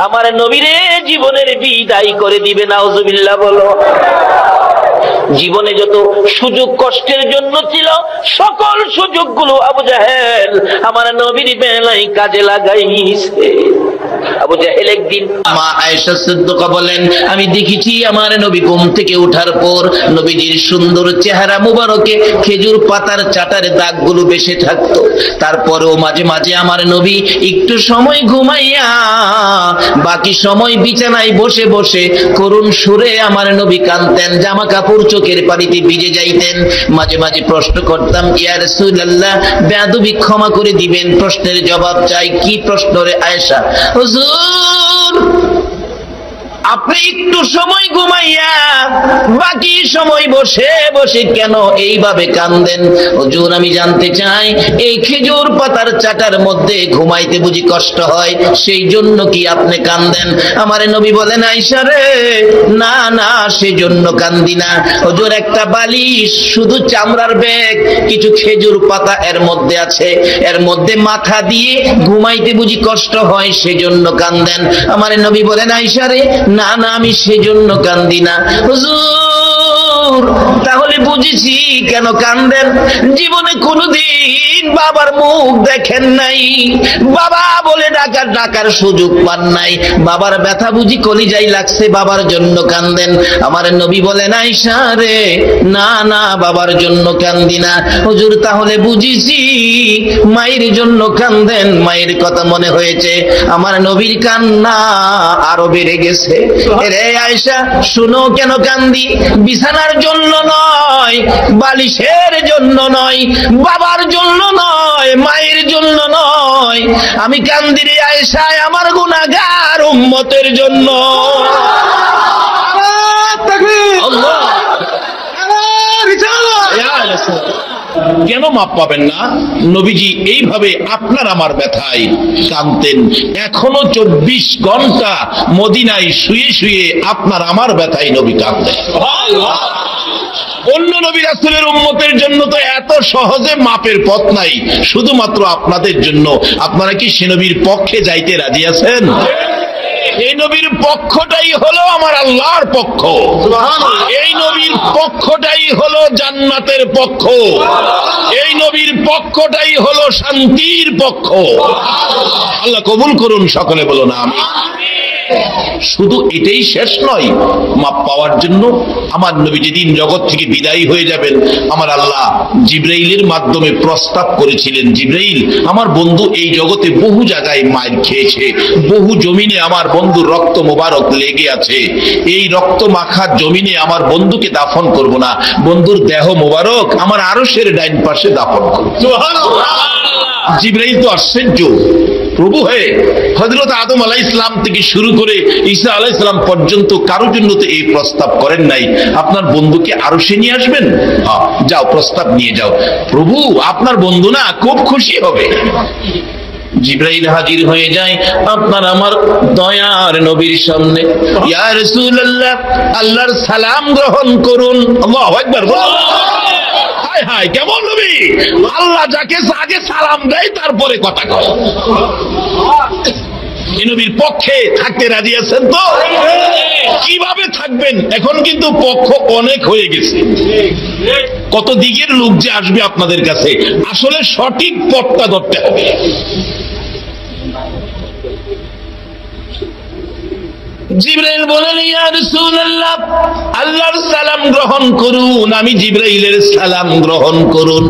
আমার নবীরে জীবনের বিদায় করে দিবে। নাউজুবিল্লাহ বলো। জীবনে যত সুযোগ কষ্টের জন্য ছিল সকল সুযোগগুলো আবু জাহেল আমার নবীর বেলায় কাজে লাগাইছে। আবু জাহেল একদিন, মা আয়েশা সিদ্দিকা বলেন, আমি দেখেছি আমার নবী ঘুম থেকে ওঠার পর নবীজির সুন্দর চেহারা মুবারকে খেজুর পাতার চাটার দাগগুলো বেশি থাকতো। তারপরেও মাঝে মাঝে আমার নবী একটু সময় ঘুমাইয়া বাকি সময় বিছানায় বসে বসে করুণ সুরে আমার নবী কাঁদতেন, জামা কাপড় চোখের পানিতে ভিজে যাইতেন। মাঝে মাঝে প্রশ্ন করতাম, ইয়া রাসূলুল্লাহ, বেয়াদবি ক্ষমা করে দিবেন, প্রশ্নের জবাব চাই। কি প্রশ্ন রে আয়েশা? হুজুর, আপনি একটু সময় ঘুমাইয়া বাকি সময় বসে বসে কেন এইভাবে কাঁদেন? হুজুর, আমি জানতে চাই এই খেজুর পাতার চাটার মধ্যে ঘুমাইতে বুঝি কষ্ট হয়, সেই জন্য কি আপনি কাঁদেন? আমার নবী বলেন, আয়েশা রে, না না, সেই জন্য কান্দি না। হুজুর, একটা বালিশ, শুধু চামড়ার ব্যাগ, কিছু খেজুর পাতা এর মধ্যে আছে, এর মধ্যে মাথা দিয়ে ঘুমাইতে বুঝি কষ্ট হয়, সেই জন্য কাঁদেন। আমার নবী বলেন, আয়েশা রে, না না, আমি সেজন্য কান্দি না। হুজুর, তাহলে বুঝেছি কেন কান্দেন। জীবনে কোনোদিন বাবার মুখ দেখেন নাই, বাবা বলে ডাকার সুযোগ পান নাই, বাবার ব্যথা বুঝি কলিজায় লাগছে, বাবার জন্য কান্দেন। আমার নবী বলেন, আয়েশা রে, না না, বাবার জন্য কান্দি না। হুজুর, তাহলে বুঝেছি মায়ের জন্য কান্দেন, মায়ের কথা মনে হয়েছে। আমার নবীর কান্না আরো বেড়ে গেছে। রে আয়েশা, শুনো কেন কান্দি? বিছানার জন্য নয়, বালিশের জন্য নয়, বাবার জন্য নয়, মায়ের জন্য নয়, আমি কান্দি রে আয়েশা আমার গুনাহগার উম্মতের জন্য। কেন মাপ পাবেন না? নবীজি এইভাবে আপনার আমার ব্যথায় কাঁদতেন। এখনো 24 ঘন্টা মদিনায় শুয়ে শুয়ে আপনার আমার ব্যথায় নবী কাঁদতেন। অন্য নবী রাসূলের উম্মতের জন্য তো এত সহজে মাপের পথ নাই, শুধুমাত্র আপনাদের জন্য। আপনারা কি সে নবীর পক্ষে যাইতে রাজি আছেন? এই নবীর পক্ষটাই হলো আমার আল্লাহর পক্ষ, এই নবীর পক্ষটাই হলো জান্নাতের পক্ষ, এই নবীর পক্ষটাই হলো শান্তির পক্ষ। আল্লাহ কবুল করুন, সকলে বলুন আমিন। শুধু এটাই শেষ নয়, মাপ পাওয়ার জন্য আমার নবী যেদিন জগৎ থেকে বিদায়ী হয়ে যাবেন, আমার আল্লাহ জিবরাইলের মাধ্যমে প্রস্তাব করেছিলেন, জিবরাইল, আমার বন্ধু এই জগতে বহু জায়গায় মার খেয়েছে, বহু জমিনে আমার বন্ধুর রক্ত মোবারক লেগে আছে, এই রক্ত মাখা জমিনে আমার বন্ধুকে দাফন করব না, বন্ধুর দেহ মোবারক আমার আরশের ডাইন পাশে দাফন করব। জিবরাইল তো আশ্চর্য, প্রভু হয়ে হযরত আদম আলাইহিস সালাম থেকে শুরু করে ঈসা আলাইহিস সালাম পর্যন্ত কারোর জন্য তো এই প্রস্তাব করেন নাই, আপনার বন্ধুকে আরশে নিয়ে আসবেন? যাও, প্রস্তাব নিয়ে যাও। প্রভু, আপনার বন্ধু না খুব খুশি হবে। জিবরাইল হাজির হয়ে যায় আপনার আমার দয়ার নবীর সামনে। ইয়া রাসূলুল্লাহ, আল্লাহর সালাম গ্রহণ করুন। আল্লাহু আকবার। হায় হায়, কেমন নবী! আল্লাহ যাকে আগে সালাম দেয় তারপরে কথা কয়। এই নবীর পক্ষে থাকতে রাজি আছেন তো? কিভাবে থাকবেন? এখন কিন্তু পক্ষ অনেক হয়ে গেছে, কত দিকের লোক যে আসবে আপনাদের কাছে, আসলে সঠিক পথটা ধরতে হবে। জিবরাইল বলেন, ইয়া রাসূলুল্লাহ, আল্লাহর সালাম গ্রহণ করুন। আমি জিবরাইলের সালাম গ্রহণ করুন।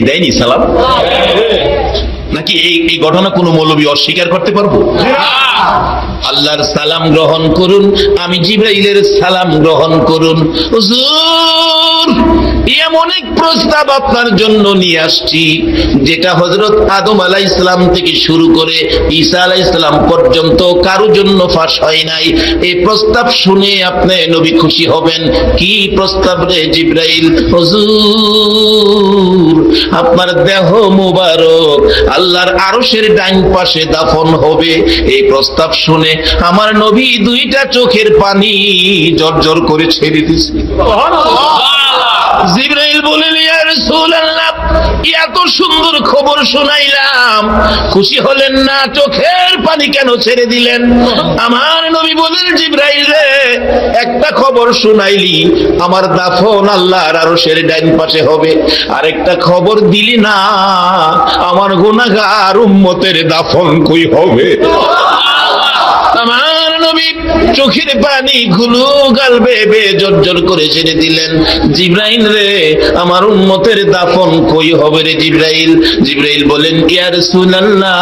দেয়নি সালাম? নাকি এই ঘটনা কোনো মৌলবী অস্বীকার করতে পারবো? আল্লাহর সালাম গ্রহণ করুন, আমি জিবরাইলের সালাম গ্রহণ করুন। হুজুর, এমন এক প্রস্তাব আপনার জন্য নিয়ে আসছি যেটা হযরত আদম আলাইহিস সালাম থেকে শুরু করে ঈসা আলাইহিস সালাম পর্যন্ত কারো জন্য ফাঁস হয় নাই। এই প্রস্তাব শুনে আপনি নবী খুশি হবেন। কি প্রস্তাব রে জিবরাইল? হুজুর, আপনার দেহ মুবারক আল্লাহর আরশের ডান পাশে দাফন হবে। এই প্রস্তাব শুনে আমার নবী দুইটা চোখের পানি জর্জর করে ছেড়ে দিয়েছে। জিবরাইল বলেন, ইয়া রাসূলুল্লাহ, এত সুন্দর খবর শুনাইলাম, খুশি হলেন না? চোখের পানি কেন ছেড়ে দিলেন? আমার নবী বলেন, জিবরাইল রে, একটা খবর শুনাইলি, আমার দাফন আল্লাহর আরশের ডাইন পাশে হবে। আরেকটা খবর দিলি না, আমার গুনাহগার উম্মতের দাফন কই হবে? আমার নবী চোখের পানি গুলো গাল বেয়ে জর্জর করে ছেড়ে দিলেন। জিবরাইল রে, আমার উম্মতের দাফন কই হবে রে জিবরাইল? জিবরাইল বলেন, ইয়া রাসূলুল্লাহ,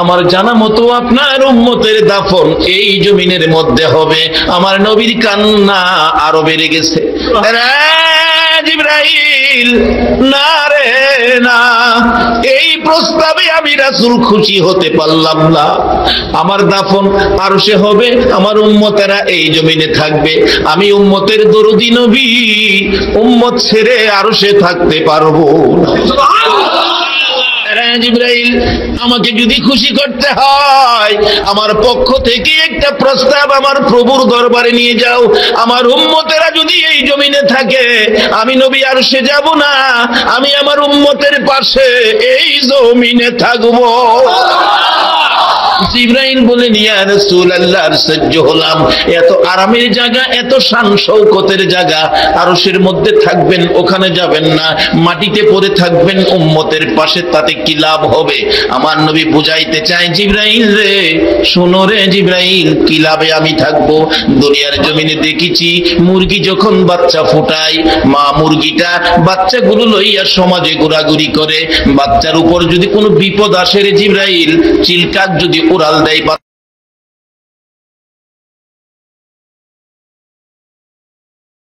আমার জানা মতো আপনার উম্মতের দাফন এই জমিনের মধ্যে হবে। আমার নবীর কান্না আরো বেড়ে গেছে। জিবরাইল, না রে না, এই প্রস্তাবে আমি রাসূল খুশি হতে পারলাম না। আমার দাফন আরশে হবে, আমার উম্মতেরা এই জমিনে থাকবে। আমি উম্মতের দরদি নবী, উম্মত ছেড়ে আরশে থাকতে পারবো না। জিবরাইল, আমাকে যদি খুশি করতে হয়, আমার পক্ষ থেকে একটা প্রস্তাব আমার প্রভুর দরবারে নিয়ে যাও। আমার উম্মতেরা যদি এই জমিনে থাকে, আমি নবী আরশে যাব না, আমি আমার উম্মতের পাশে এই জমিনে থাকবো। জিবরাইল বলেন, ইয়া রাসূলুল্লাহ, সহ্য হলাম। এত আরামের জায়গা, এত শান শৌকতের জায়গা, আরশের মধ্যে থাকবেন, ওখানে যাবেন না, মাটিতে পড়ে থাকবেন উম্মতের পাশে, তাতে কি লাভ হবে? আমার নবী বুঝাইতে চায়, জিবরাইল রে, শোনো রে জিবরাইল, কি লাভে আমি থাকবো? দুনিয়ার জমিনে দেখেছি, মুরগি যখন বাচ্চা ফোটায়, মা মুরগিটা বাচ্চাগুলো লইয়া সমাজে ঘোরাঘুরি করে। বাচ্চার উপর যদি কোনো বিপদ আসে রে জিবরাইল, চিলকাক যদি উড়াল দেয়,